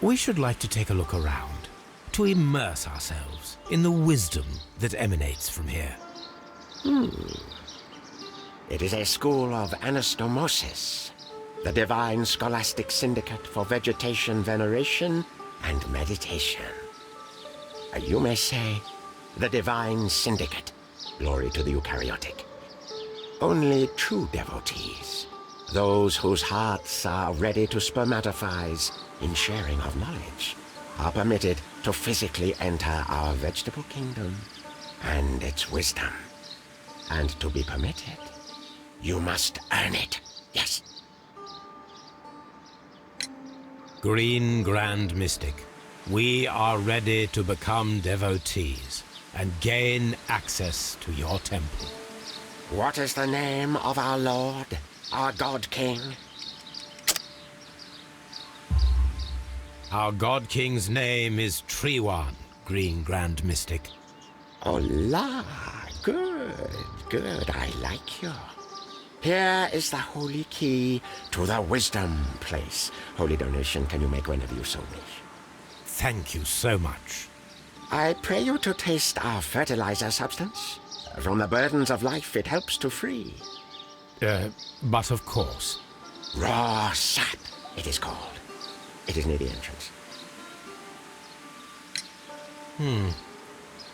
We should like to take a look around, to immerse ourselves in the wisdom that emanates from here. It is a school of anastomosis, the divine scholastic syndicate for vegetation veneration and meditation. You may say, the divine syndicate, glory to the eukaryotic. Only true devotees, those whose hearts are ready to spermatophize in sharing of knowledge, are permitted to physically enter our vegetable kingdom and its wisdom. And to be permitted, you must earn it, yes. Green Grand Mystic, we are ready to become devotees and gain access to your temple. What is the name of our Lord, our God King? Our God King's name is Trewan, Green Grand Mystic. Oh la, good, I like you. Here is the holy key to the wisdom place. Holy donation can you make whenever you so wish. Thank you so much. I pray you to taste our fertilizer substance. From the burdens of life it helps to free. But of course. Raw sap, it is called. It is near the entrance.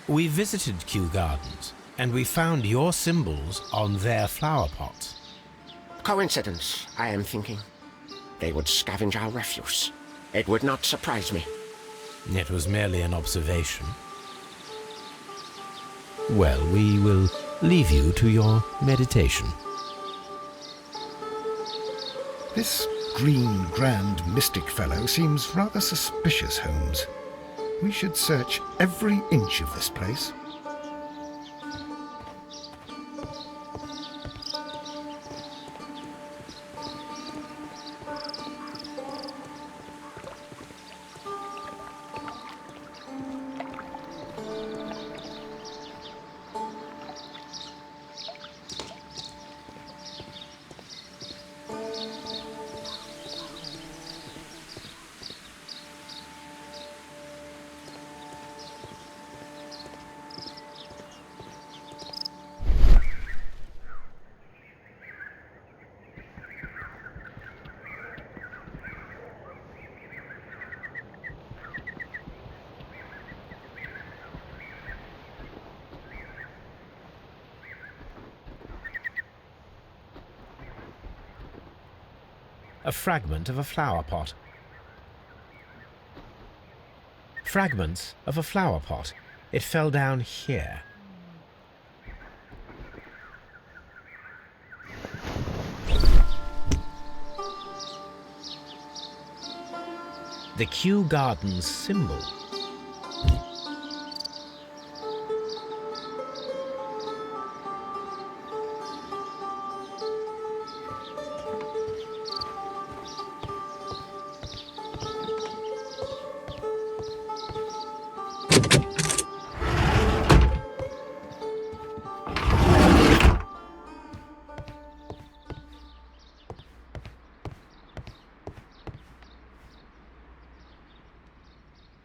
We visited Kью-Гарденс, and we found your symbols on their flower pots. Coincidence, I am thinking. They would scavenge our refuse. It would not surprise me. It was merely an observation. Well, we will leave you to your meditation. This Green Grand Mystic fellow seems rather suspicious, Holmes. We should search every inch of this place. a fragment of a flower pot. Fragments of a flower pot. It fell down here. The Kyu-Gardens symbol.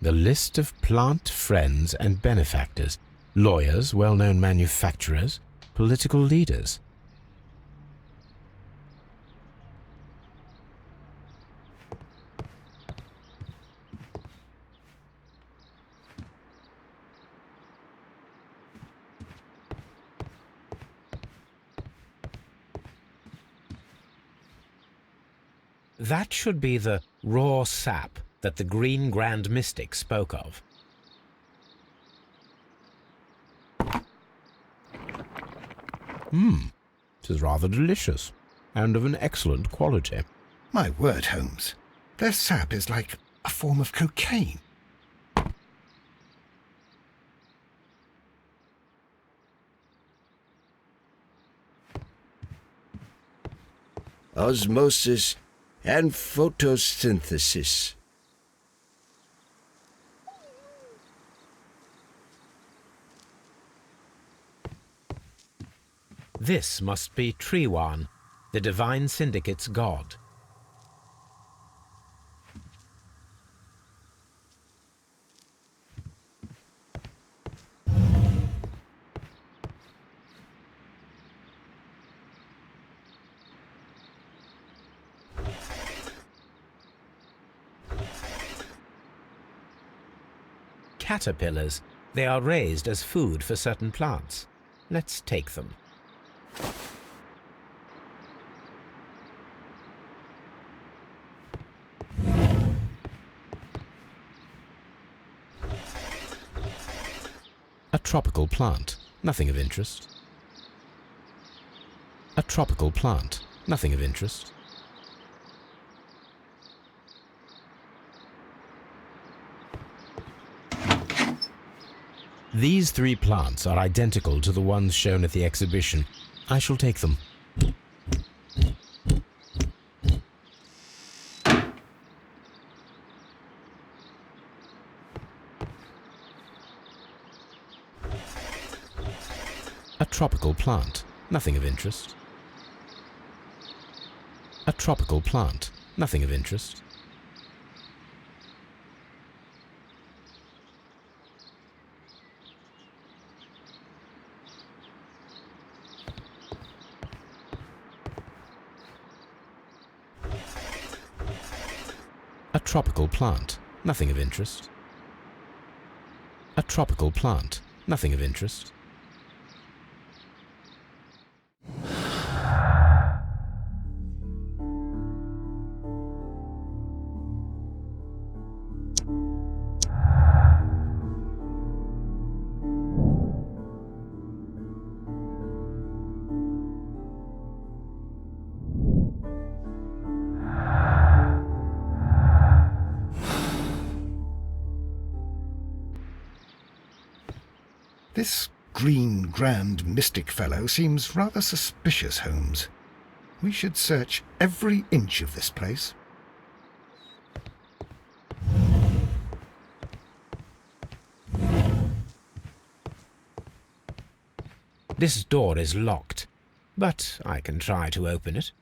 The list of plant friends and benefactors, lawyers, well-known manufacturers, political leaders. That should be the raw sap that the Green Grand Mystic spoke of. It is rather delicious, and of an excellent quality. My word, Holmes. Their sap is like a form of cocaine. Osmosis and photosynthesis. This must be Triwan, the Divine Syndicate's god. Caterpillars. They are raised as food for certain plants. Let's take them. A tropical plant, nothing of interest. A tropical plant, nothing of interest. These three plants are identical to the ones shown at the exhibition. I shall take them. A tropical plant, nothing of interest. A tropical plant, nothing of interest. A tropical plant, nothing of interest. A tropical plant, nothing of interest. This Green Grand Mystic fellow seems rather suspicious, Holmes. We should search every inch of this place. This door is locked, but I can try to open it.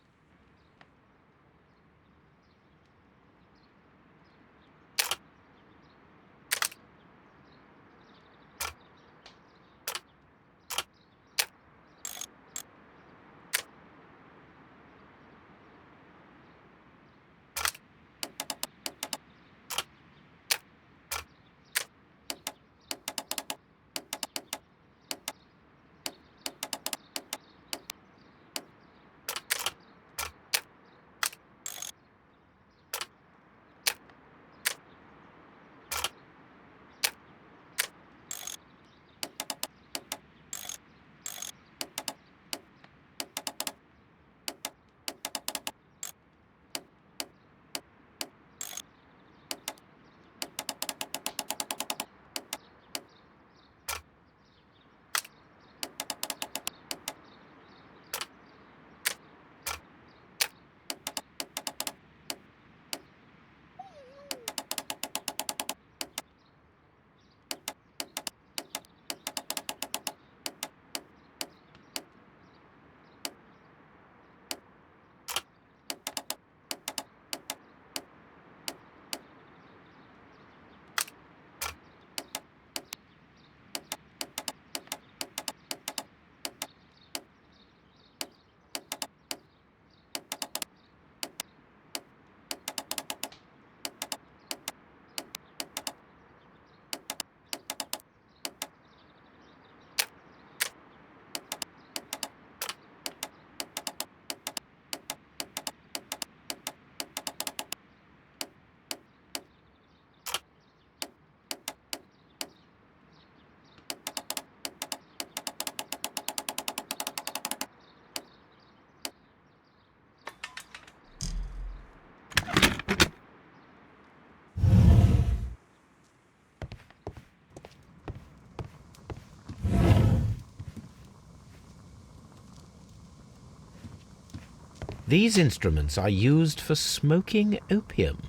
These instruments are used for smoking opium.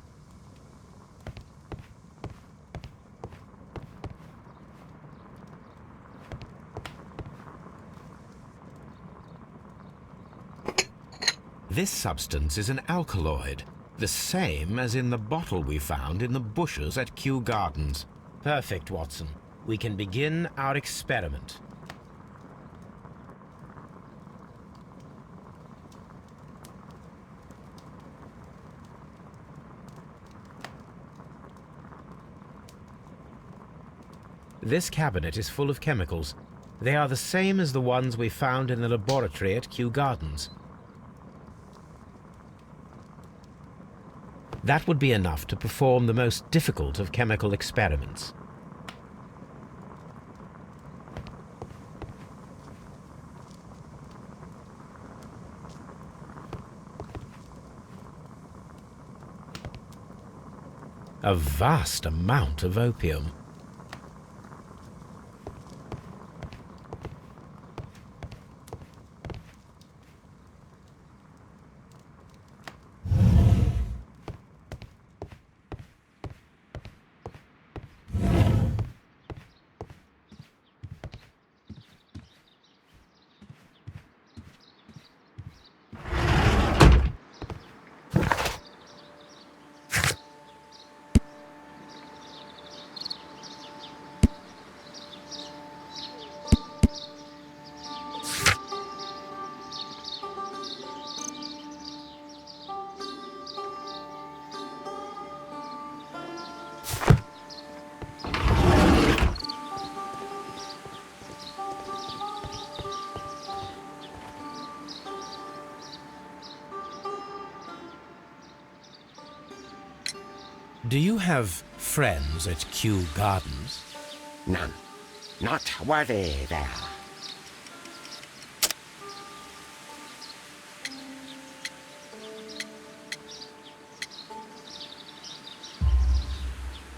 This substance is an alkaloid, the same as in the bottle we found in the bushes at Kyu-Gardens. Perfect, Watson. We can begin our experiment. This cabinet is full of chemicals. They are the same as the ones we found in the laboratory at Kyu-Gardens. That would be enough to perform the most difficult of chemical experiments. A vast amount of opium. Do you have friends at Kyu-Gardens? None. Not worthy there.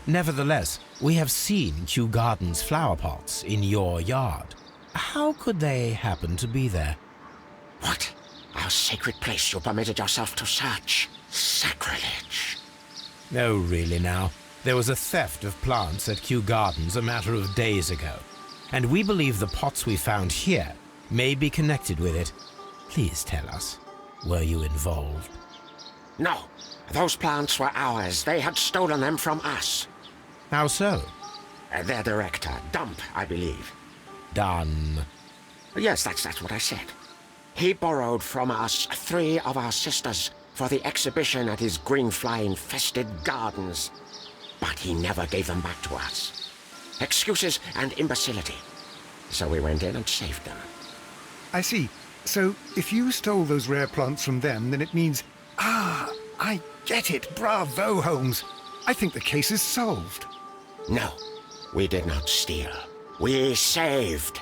Nevertheless, we have seen Kyu-Gardens flower pots in your yard. How could they happen to be there? What? Our sacred place you permitted yourself to search? Sacrilege. No, really now. There was a theft of plants at Kyu-Gardens a matter of days ago, and we believe the pots we found here may be connected with it. Please tell us, were you involved? No. Those plants were ours. They had stolen them from us. How so? Their director, Dump, I believe. Done. Yes, that's what I said. He borrowed from us 3 of our sisters for the exhibition at his green fly-infested gardens. But he never gave them back to us. Excuses and imbecility. So we went in and saved them. I see. So, if you stole those rare plants from them, then it means... Ah, I get it. Bravo, Holmes. I think the case is solved. No, we did not steal. We saved.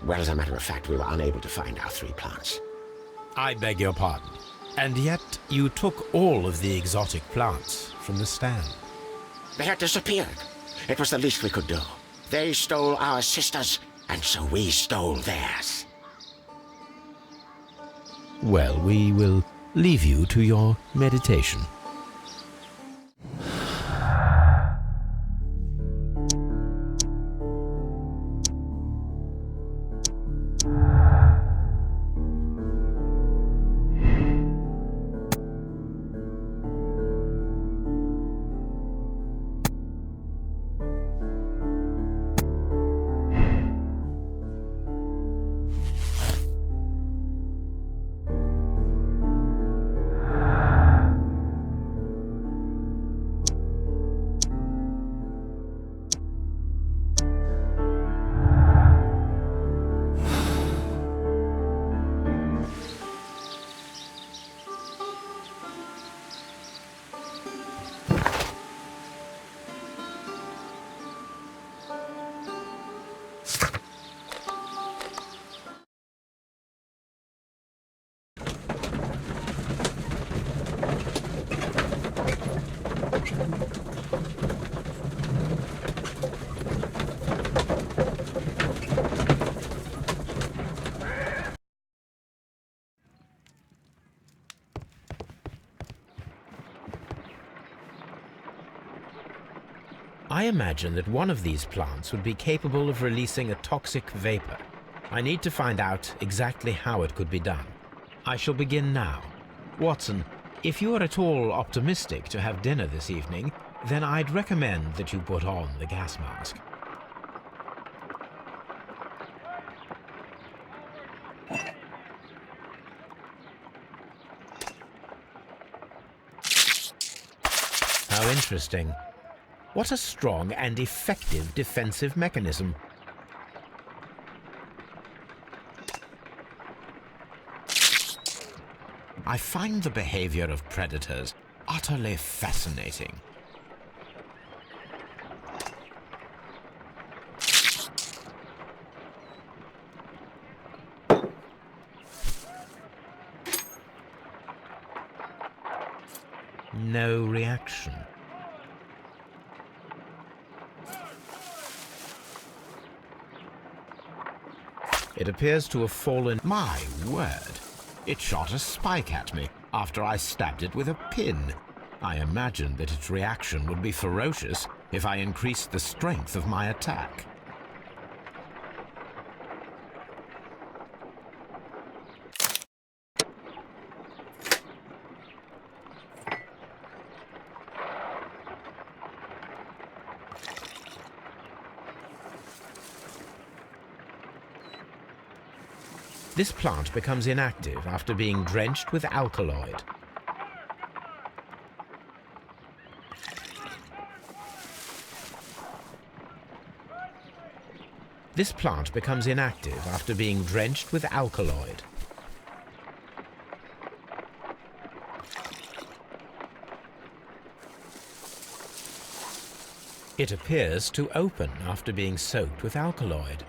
Well, as a matter of fact, we were unable to find our 3 plants. I beg your pardon. And yet you took all of the exotic plants from the stand. They had disappeared. It was the least we could do. They stole our sisters, and so we stole theirs. Well, we will leave you to your meditation. I imagine that one of these plants would be capable of releasing a toxic vapor. I need to find out exactly how it could be done. I shall begin now. Watson, if you are at all optimistic to have dinner this evening, then I'd recommend that you put on the gas mask. How interesting. What a strong and effective defensive mechanism. I find the behavior of predators utterly fascinating. No reaction. It appears to have fallen. My word! It shot a spike at me after I stabbed it with a pin. I imagined that its reaction would be ferocious if I increased the strength of my attack. This plant becomes inactive after being drenched with alkaloid. This plant becomes inactive after being drenched with alkaloid. It appears to open after being soaked with alkaloid.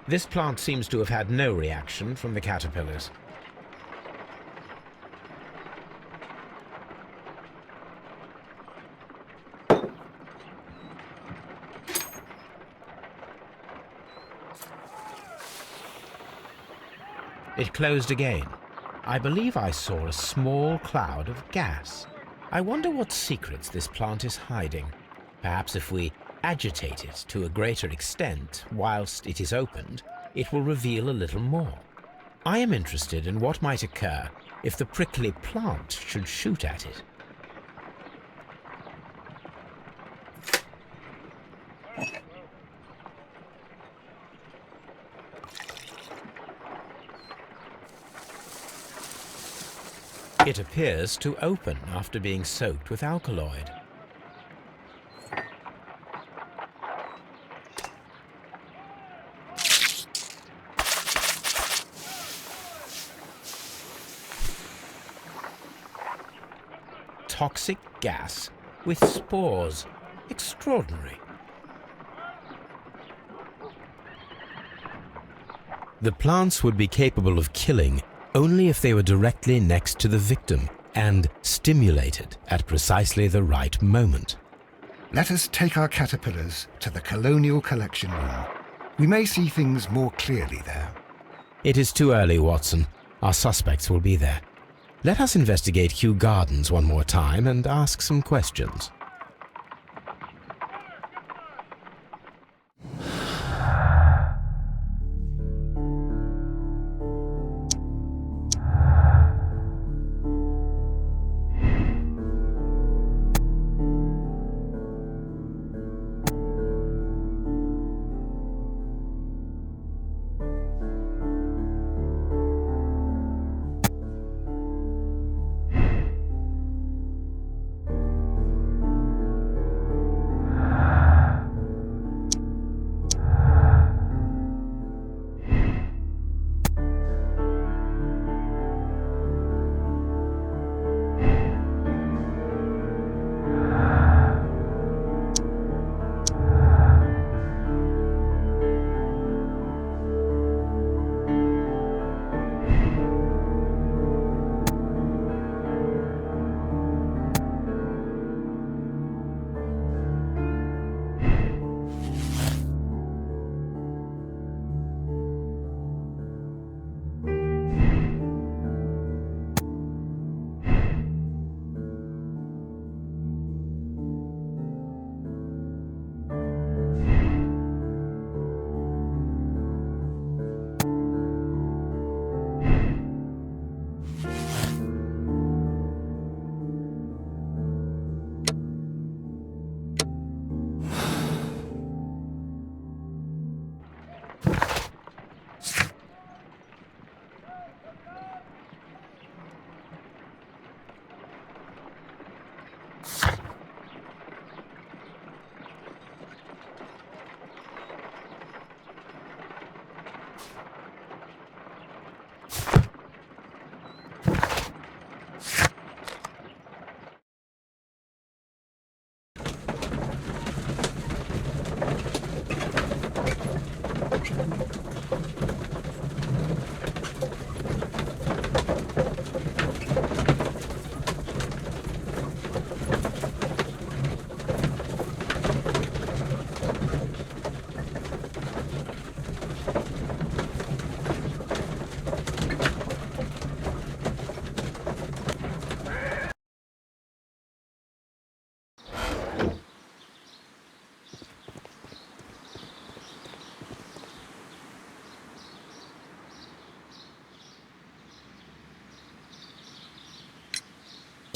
This plant seems to have had no reaction from the caterpillars. It closed again. I believe I saw a small cloud of gas. I wonder what secrets this plant is hiding. Perhaps if we agitate it to a greater extent whilst it is opened, it will reveal a little more. I am interested in what might occur if the prickly plant should shoot at it. It appears to open after being soaked with alkaloid. Toxic gas with spores. Extraordinary. The plants would be capable of killing only if they were directly next to the victim and stimulated at precisely the right moment. Let us take our caterpillars to the Colonial Collection Room. We may see things more clearly there. It is too early, Watson. Our suspects will be there. Let us investigate Kью-Гарденс one more time and ask some questions.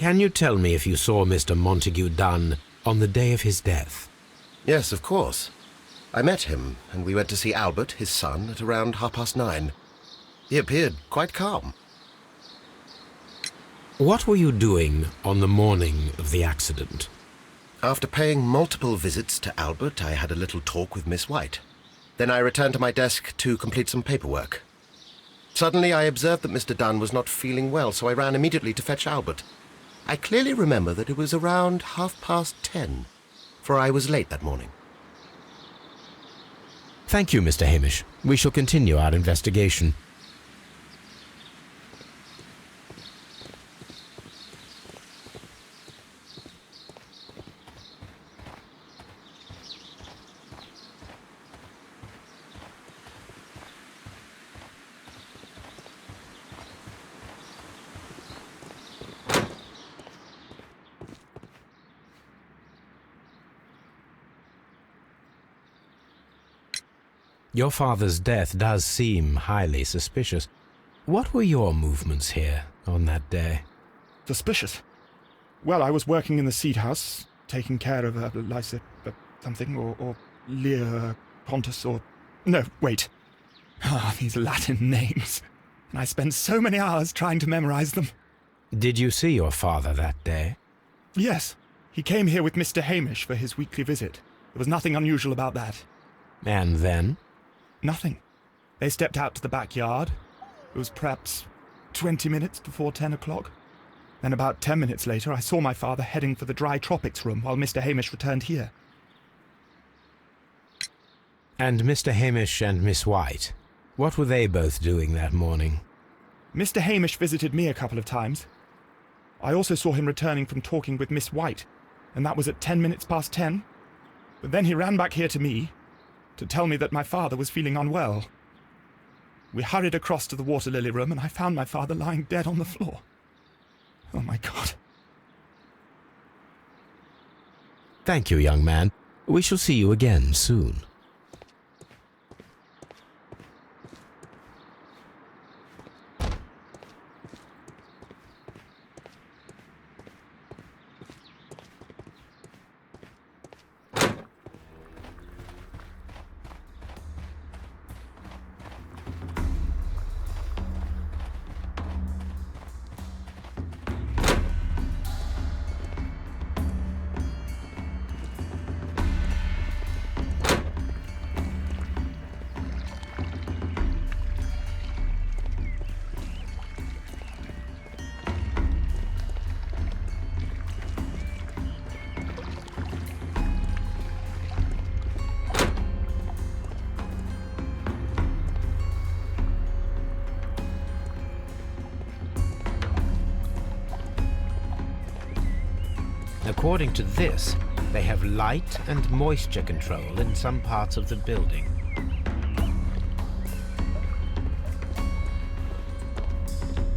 Can you tell me if you saw Mr. Montague Dunn on the day of his death? Yes, of course. I met him, and we went to see Albert, his son, at around 9:30. He appeared quite calm. What were you doing on the morning of the accident? After paying multiple visits to Albert, I had a little talk with Miss White. Then I returned to my desk to complete some paperwork. Suddenly I observed that Mr. Dunn was not feeling well, so I ran immediately to fetch Albert. I clearly remember that it was around 10:30, for I was late that morning. Thank you, Mr. Hamish. We shall continue our investigation. Your father's death does seem highly suspicious. What were your movements here on that day? Suspicious? Well, I was working in the seed house, taking care of Lysa something, or Lear Pontus, or... No, wait. Ah, these Latin names. And I spent so many hours trying to memorize them. Did you see your father that day? Yes. He came here with Mr. Hamish for his weekly visit. There was nothing unusual about that. And then? Nothing. They stepped out to the backyard. It was perhaps 20 minutes before 10 o'clock. Then about 10 minutes later, I saw my father heading for the dry tropics room while Mr. Hamish returned here. And Mr. Hamish and Miss White, what were they both doing that morning? Mr. Hamish visited me a couple of times. I also saw him returning from talking with Miss White, and that was at 10 minutes past 10. But then he ran back here to me to tell me that my father was feeling unwell. We hurried across to the water lily room, and I found my father lying dead on the floor. Oh, my God. Thank you, young man. We shall see you again soon. According to this, they have light and moisture control in some parts of the building.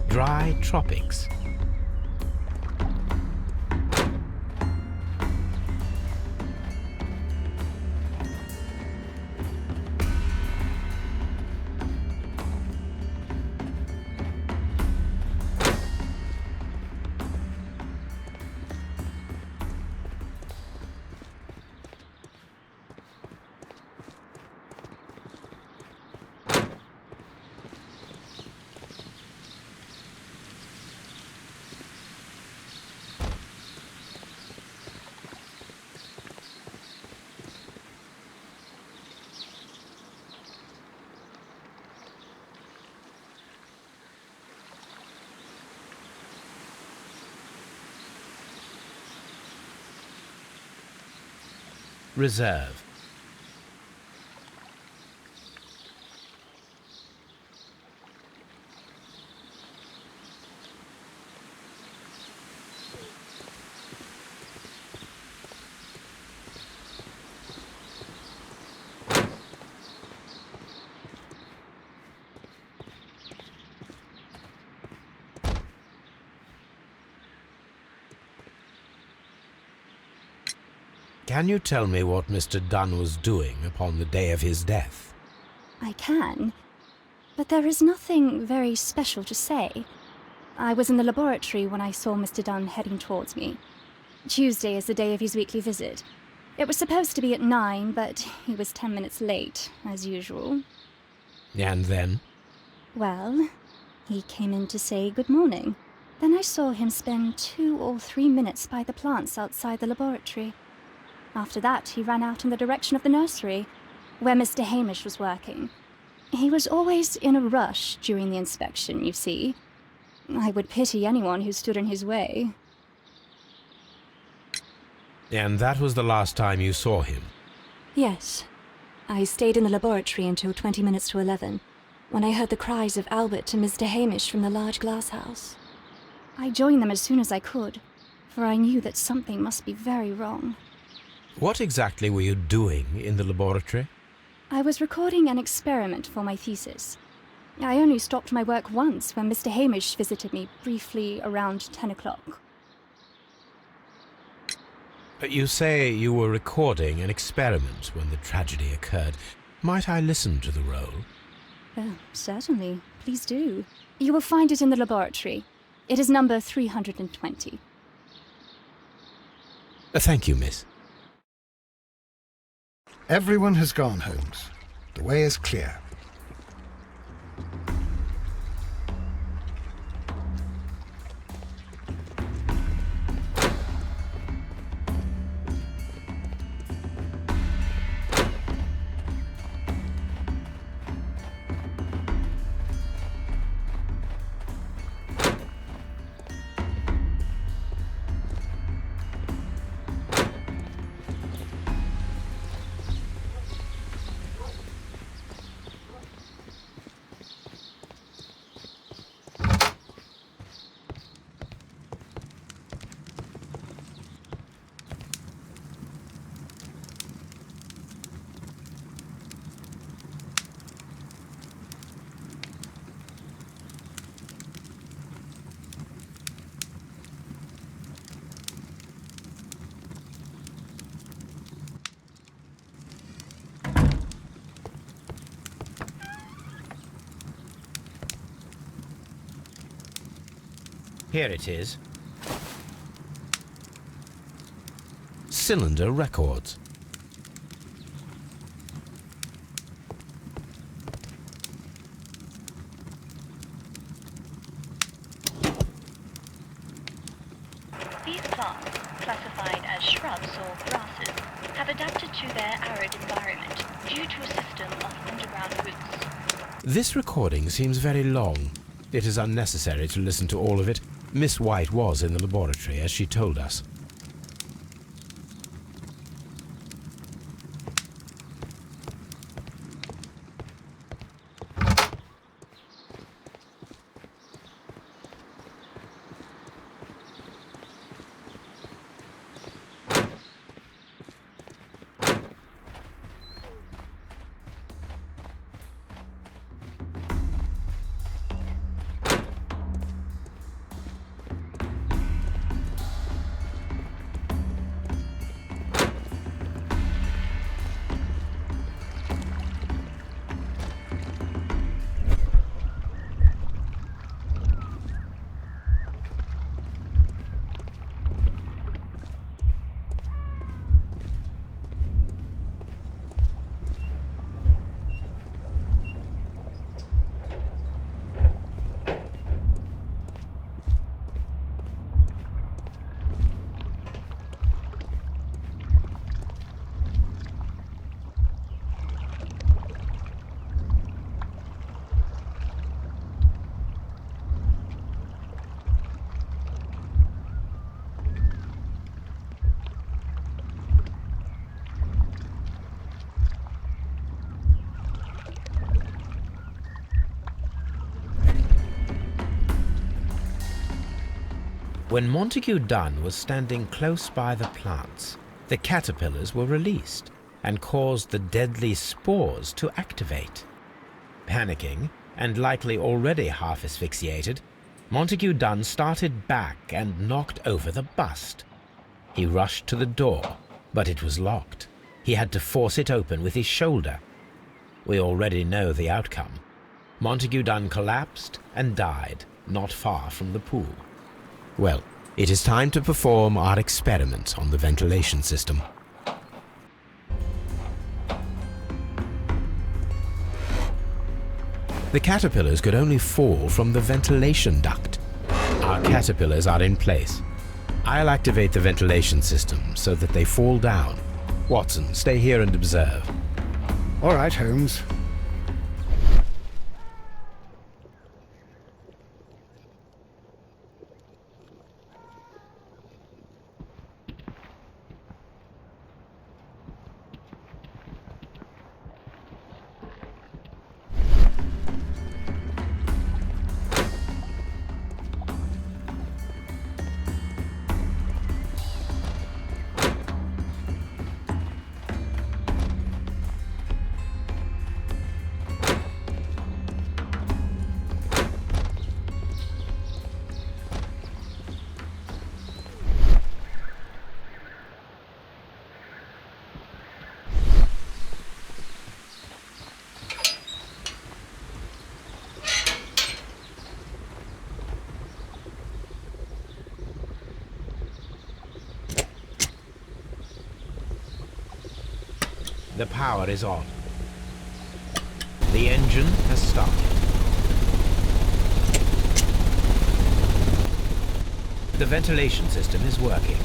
Dry tropics. Reserve. Can you tell me what Mr. Dunn was doing upon the day of his death? I can, but there is nothing very special to say. I was in the laboratory when I saw Mr. Dunn heading towards me. Tuesday is the day of his weekly visit. It was supposed to be at 9, but he was 10 minutes late, as usual. And then? Well, he came in to say good morning. Then I saw him spend 2 or 3 minutes by the plants outside the laboratory. After that, he ran out in the direction of the nursery, where Mr. Hamish was working. He was always in a rush during the inspection, you see. I would pity anyone who stood in his way. And that was the last time you saw him? Yes. I stayed in the laboratory until 20 minutes to 11, when I heard the cries of Albert and Mr. Hamish from the large glass house. I joined them as soon as I could, for I knew that something must be very wrong. What exactly were you doing in the laboratory? I was recording an experiment for my thesis. I only stopped my work once when Mr. Hamish visited me briefly around 10 o'clock. You say you were recording an experiment when the tragedy occurred. Might I listen to the roll? Certainly. Please do. You will find it in the laboratory. It is number 320. Thank you, miss. Everyone has gone, Holmes. The way is clear. Here it is. Cylinder Records. These plants, classified as shrubs or grasses, have adapted to their arid environment due to a system of underground roots. This recording seems very long. It is unnecessary to listen to all of it. Miss White was in the laboratory, as she told us. When Montague Dunn was standing close by the plants, the caterpillars were released and caused the deadly spores to activate. Panicking, and likely already half asphyxiated, Montague Dunn started back and knocked over the bust. He rushed to the door, but it was locked. He had to force it open with his shoulder. We already know the outcome. Montague Dunn collapsed and died, not far from the pool. Well, it is time to perform our experiment on the ventilation system. The caterpillars could only fall from the ventilation duct. Our caterpillars are in place. I'll activate the ventilation system so that they fall down. Watson, stay here and observe. All right, Holmes. The power is on. The engine has started. The ventilation system is working.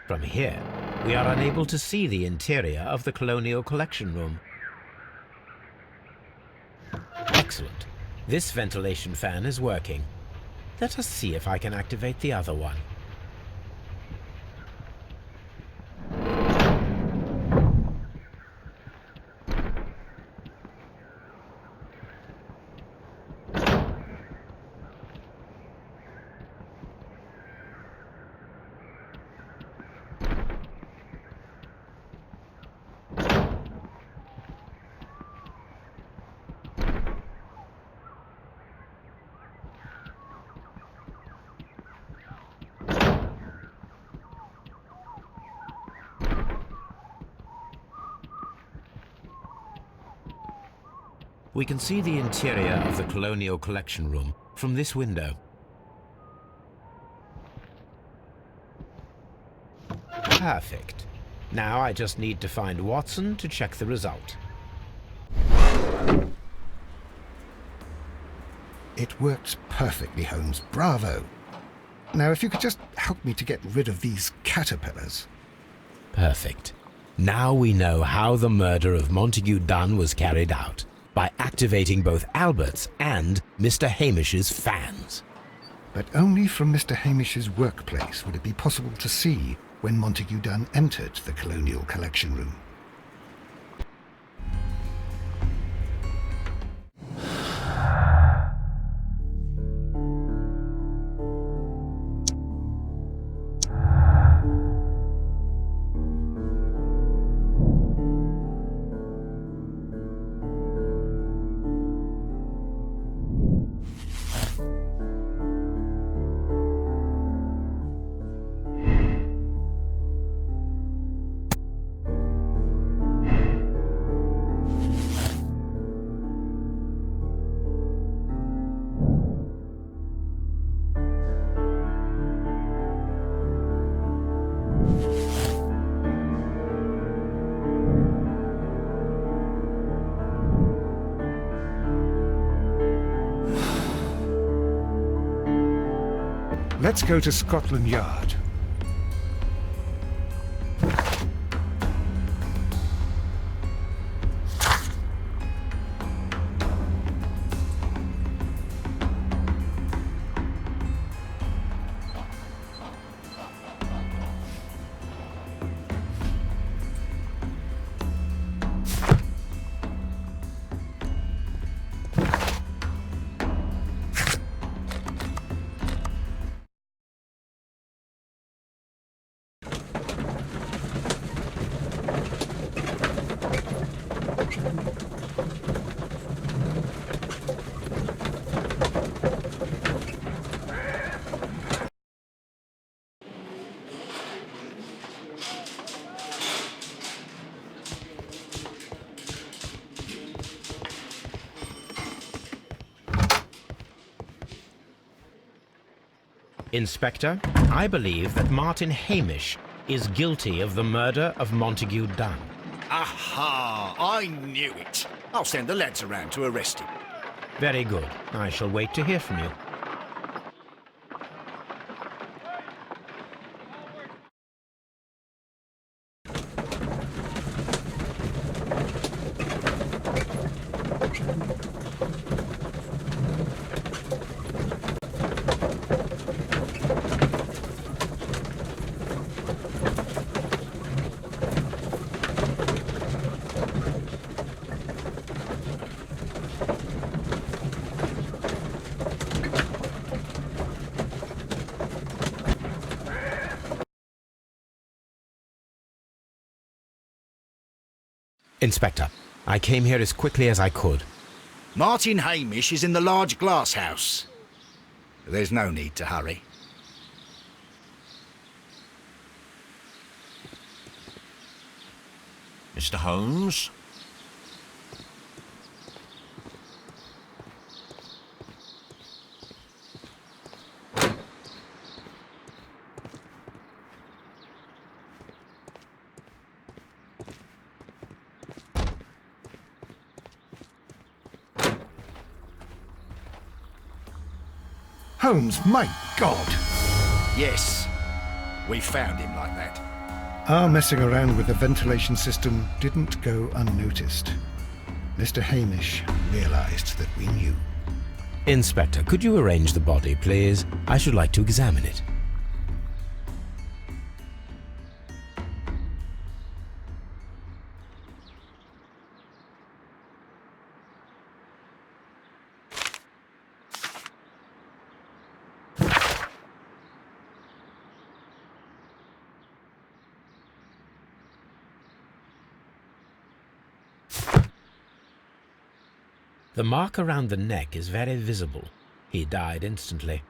From here, we are unable to see the interior of the Colonial Collection Room. Excellent. This ventilation fan is working. Let us see if I can activate the other one. We can see the interior of the Colonial Collection Room from this window. Perfect. Now I just need to find Watson to check the result. It works perfectly, Holmes. Bravo. Now, if you could just help me to get rid of these caterpillars. Perfect. Now we know how the murder of Montague Dunn was carried out, by activating both Albert's and Mr. Hamish's fans. But only from Mr. Hamish's workplace would it be possible to see when Montague Dunn entered the Colonial Collection Room. Let's go to Scotland-Yard. Inspector, I believe that Martin Hamish is guilty of the murder of Montague Dunn. Aha! I knew it. I'll send the lads around to arrest him. Very good. I shall wait to hear from you. Inspector, I came here as quickly as I could. Martin Hamish is in the large glass house. There's no need to hurry. Mr. Holmes? Holmes, my God! Yes, we found him like that. Our messing around with the ventilation system didn't go unnoticed. Mr. Hamish realized that we knew. Inspector, could you arrange the body, please? I should like to examine it. The mark around the neck is very visible. He died instantly.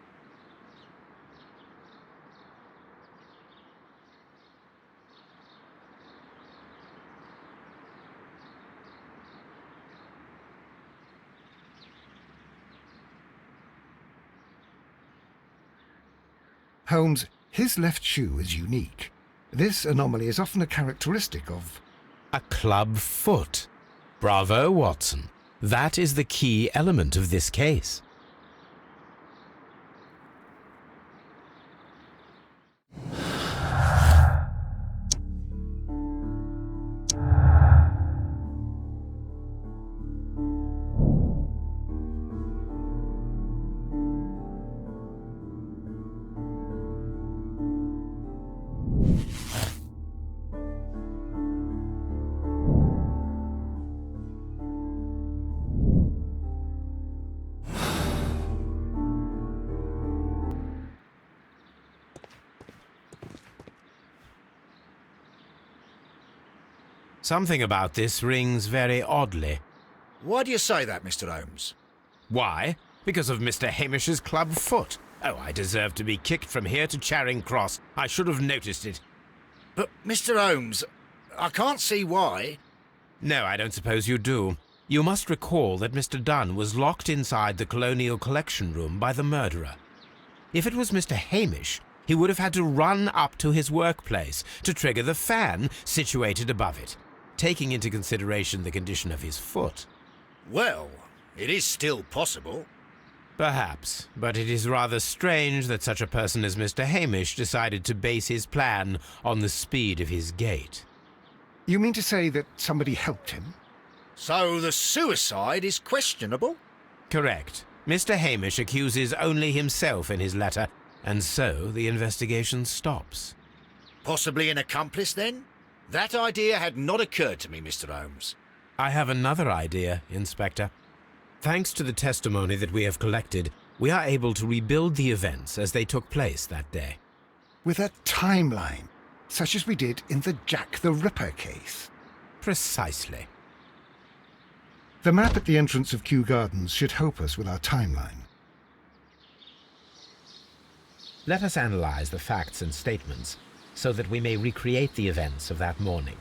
Holmes, his left shoe is unique. This anomaly is often a characteristic of... A club foot. Bravo, Watson. That is the key element of this case. Something about this rings very oddly. Why do you say that, Mr. Holmes? Why? Because of Mr. Hamish's club foot. Oh, I deserve to be kicked from here to Charing Cross. I should have noticed it. But, Mr. Holmes, I can't see why. No, I don't suppose you do. You must recall that Mr. Dunn was locked inside the Colonial Collection Room by the murderer. If it was Mr. Hamish, he would have had to run up to his workplace to trigger the fan situated above it, taking into consideration the condition of his foot. Well, it is still possible. Perhaps, but it is rather strange that such a person as Mr. Hamish decided to base his plan on the speed of his gait. You mean to say that somebody helped him? So the suicide is questionable? Correct. Mr. Hamish accuses only himself in his letter, and so the investigation stops. Possibly an accomplice, then? That idea had not occurred to me, Mr. Holmes. I have another idea, Inspector. Thanks to the testimony that we have collected, we are able to rebuild the events as they took place that day. With a timeline, such as we did in the Jack the Ripper case. Precisely. The map at the entrance of Kyu-Gardens should help us with our timeline. Let us analyze the facts and statements so that we may recreate the events of that morning.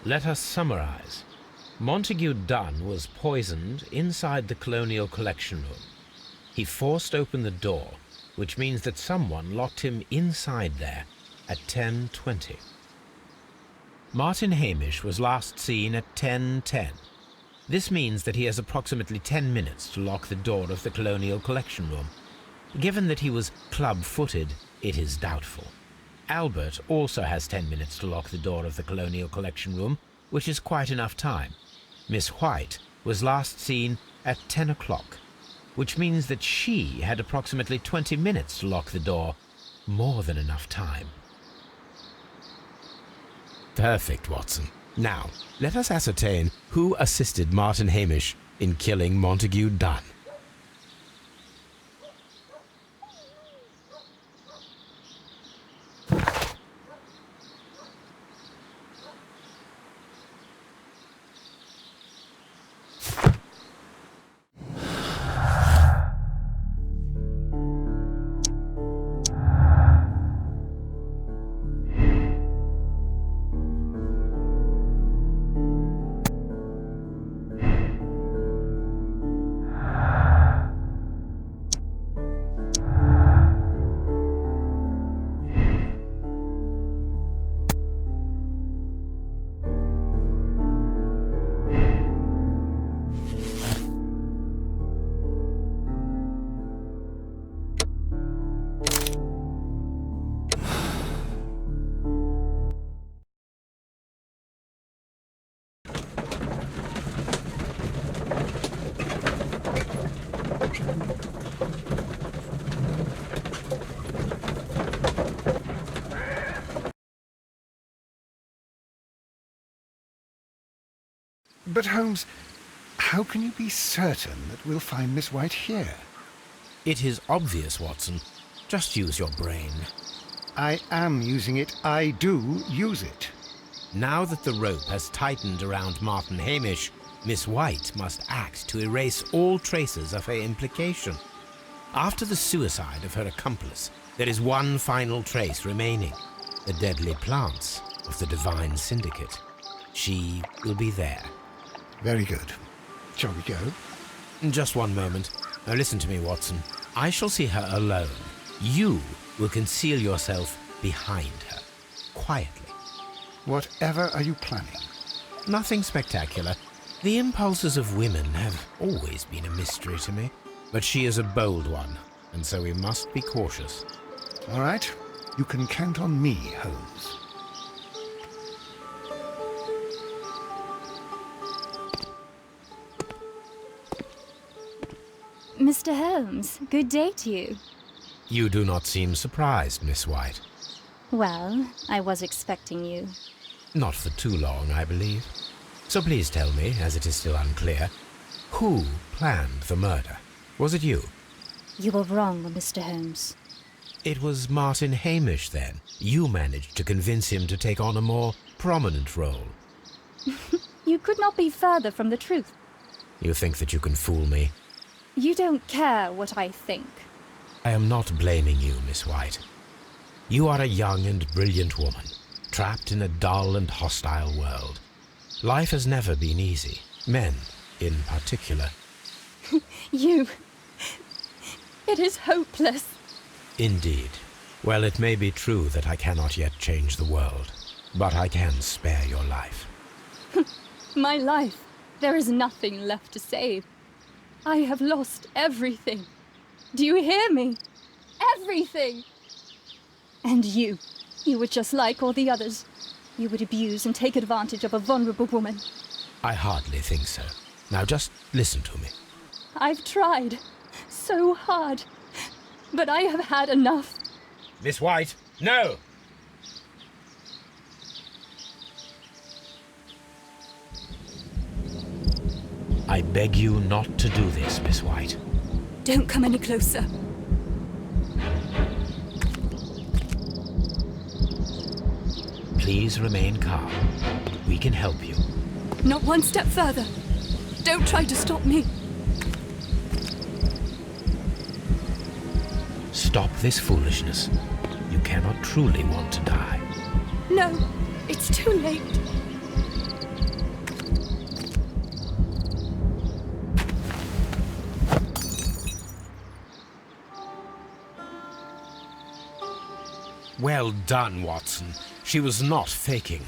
Let us summarize. Montague Dunn was poisoned inside the Colonial Collection Room. He forced open the door, which means that someone locked him inside there at 10:20. Martin Hamish was last seen at 10:10. This means that he has approximately 10 minutes to lock the door of the Colonial Collection Room. Given that he was club-footed, it is doubtful. Albert also has 10 minutes to lock the door of the Colonial Collection Room, which is quite enough time. Miss White was last seen at 10 o'clock, which means that she had approximately 20 minutes to lock the door, more than enough time. Perfect, Watson. Now, let us ascertain who assisted Martin Hamish in killing Montague Dunn. But Holmes, how can you be certain that we'll find Miss White here? It is obvious, Watson. Just use your brain. I am using it. I do use it. Now that the rope has tightened around Martin Hamish, Miss White must act to erase all traces of her implication. After the suicide of her accomplice, there is one final trace remaining: the deadly plants of the Divine Syndicate. She will be there. Very good. Shall we go? Just one moment. Now listen to me, Watson. I shall see her alone. You will conceal yourself behind her, quietly. Whatever are you planning? Nothing spectacular. The impulses of women have always been a mystery to me. But she is a bold one, and so we must be cautious. All right. You can count on me, Holmes. Mr. Holmes, good day to you. You do not seem surprised, Miss White. Well, I was expecting you. Not for too long, I believe. So please tell me, as it is still unclear, who planned the murder? Was it you? You were wrong, Mr. Holmes. It was Martin Hamish, then. You managed to convince him to take on a more prominent role. You could not be further from the truth. You think that you can fool me? You don't care what I think. I am not blaming you, Miss White. You are a young and brilliant woman, trapped in a dull and hostile world. Life has never been easy, men in particular. You... It is hopeless. Indeed. Well, it may be true that I cannot yet change the world, but I can spare your life. My life. There is nothing left to save. I have lost everything. Do you hear me? Everything! And you were just like all the others. You would abuse and take advantage of a vulnerable woman. I hardly think so. Now just listen to me. I've tried so hard, but I have had enough. Miss White, no! I beg you not to do this, Miss White. Don't come any closer. Please remain calm. We can help you. Not one step further. Don't try to stop me. Stop this foolishness. You cannot truly want to die. No, it's too late. Well done, Watson. She was not faking.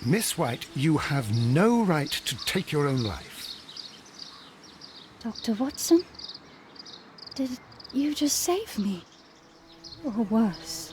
Miss White, you have no right to take your own life. Dr. Watson? Did you just save me? Or worse?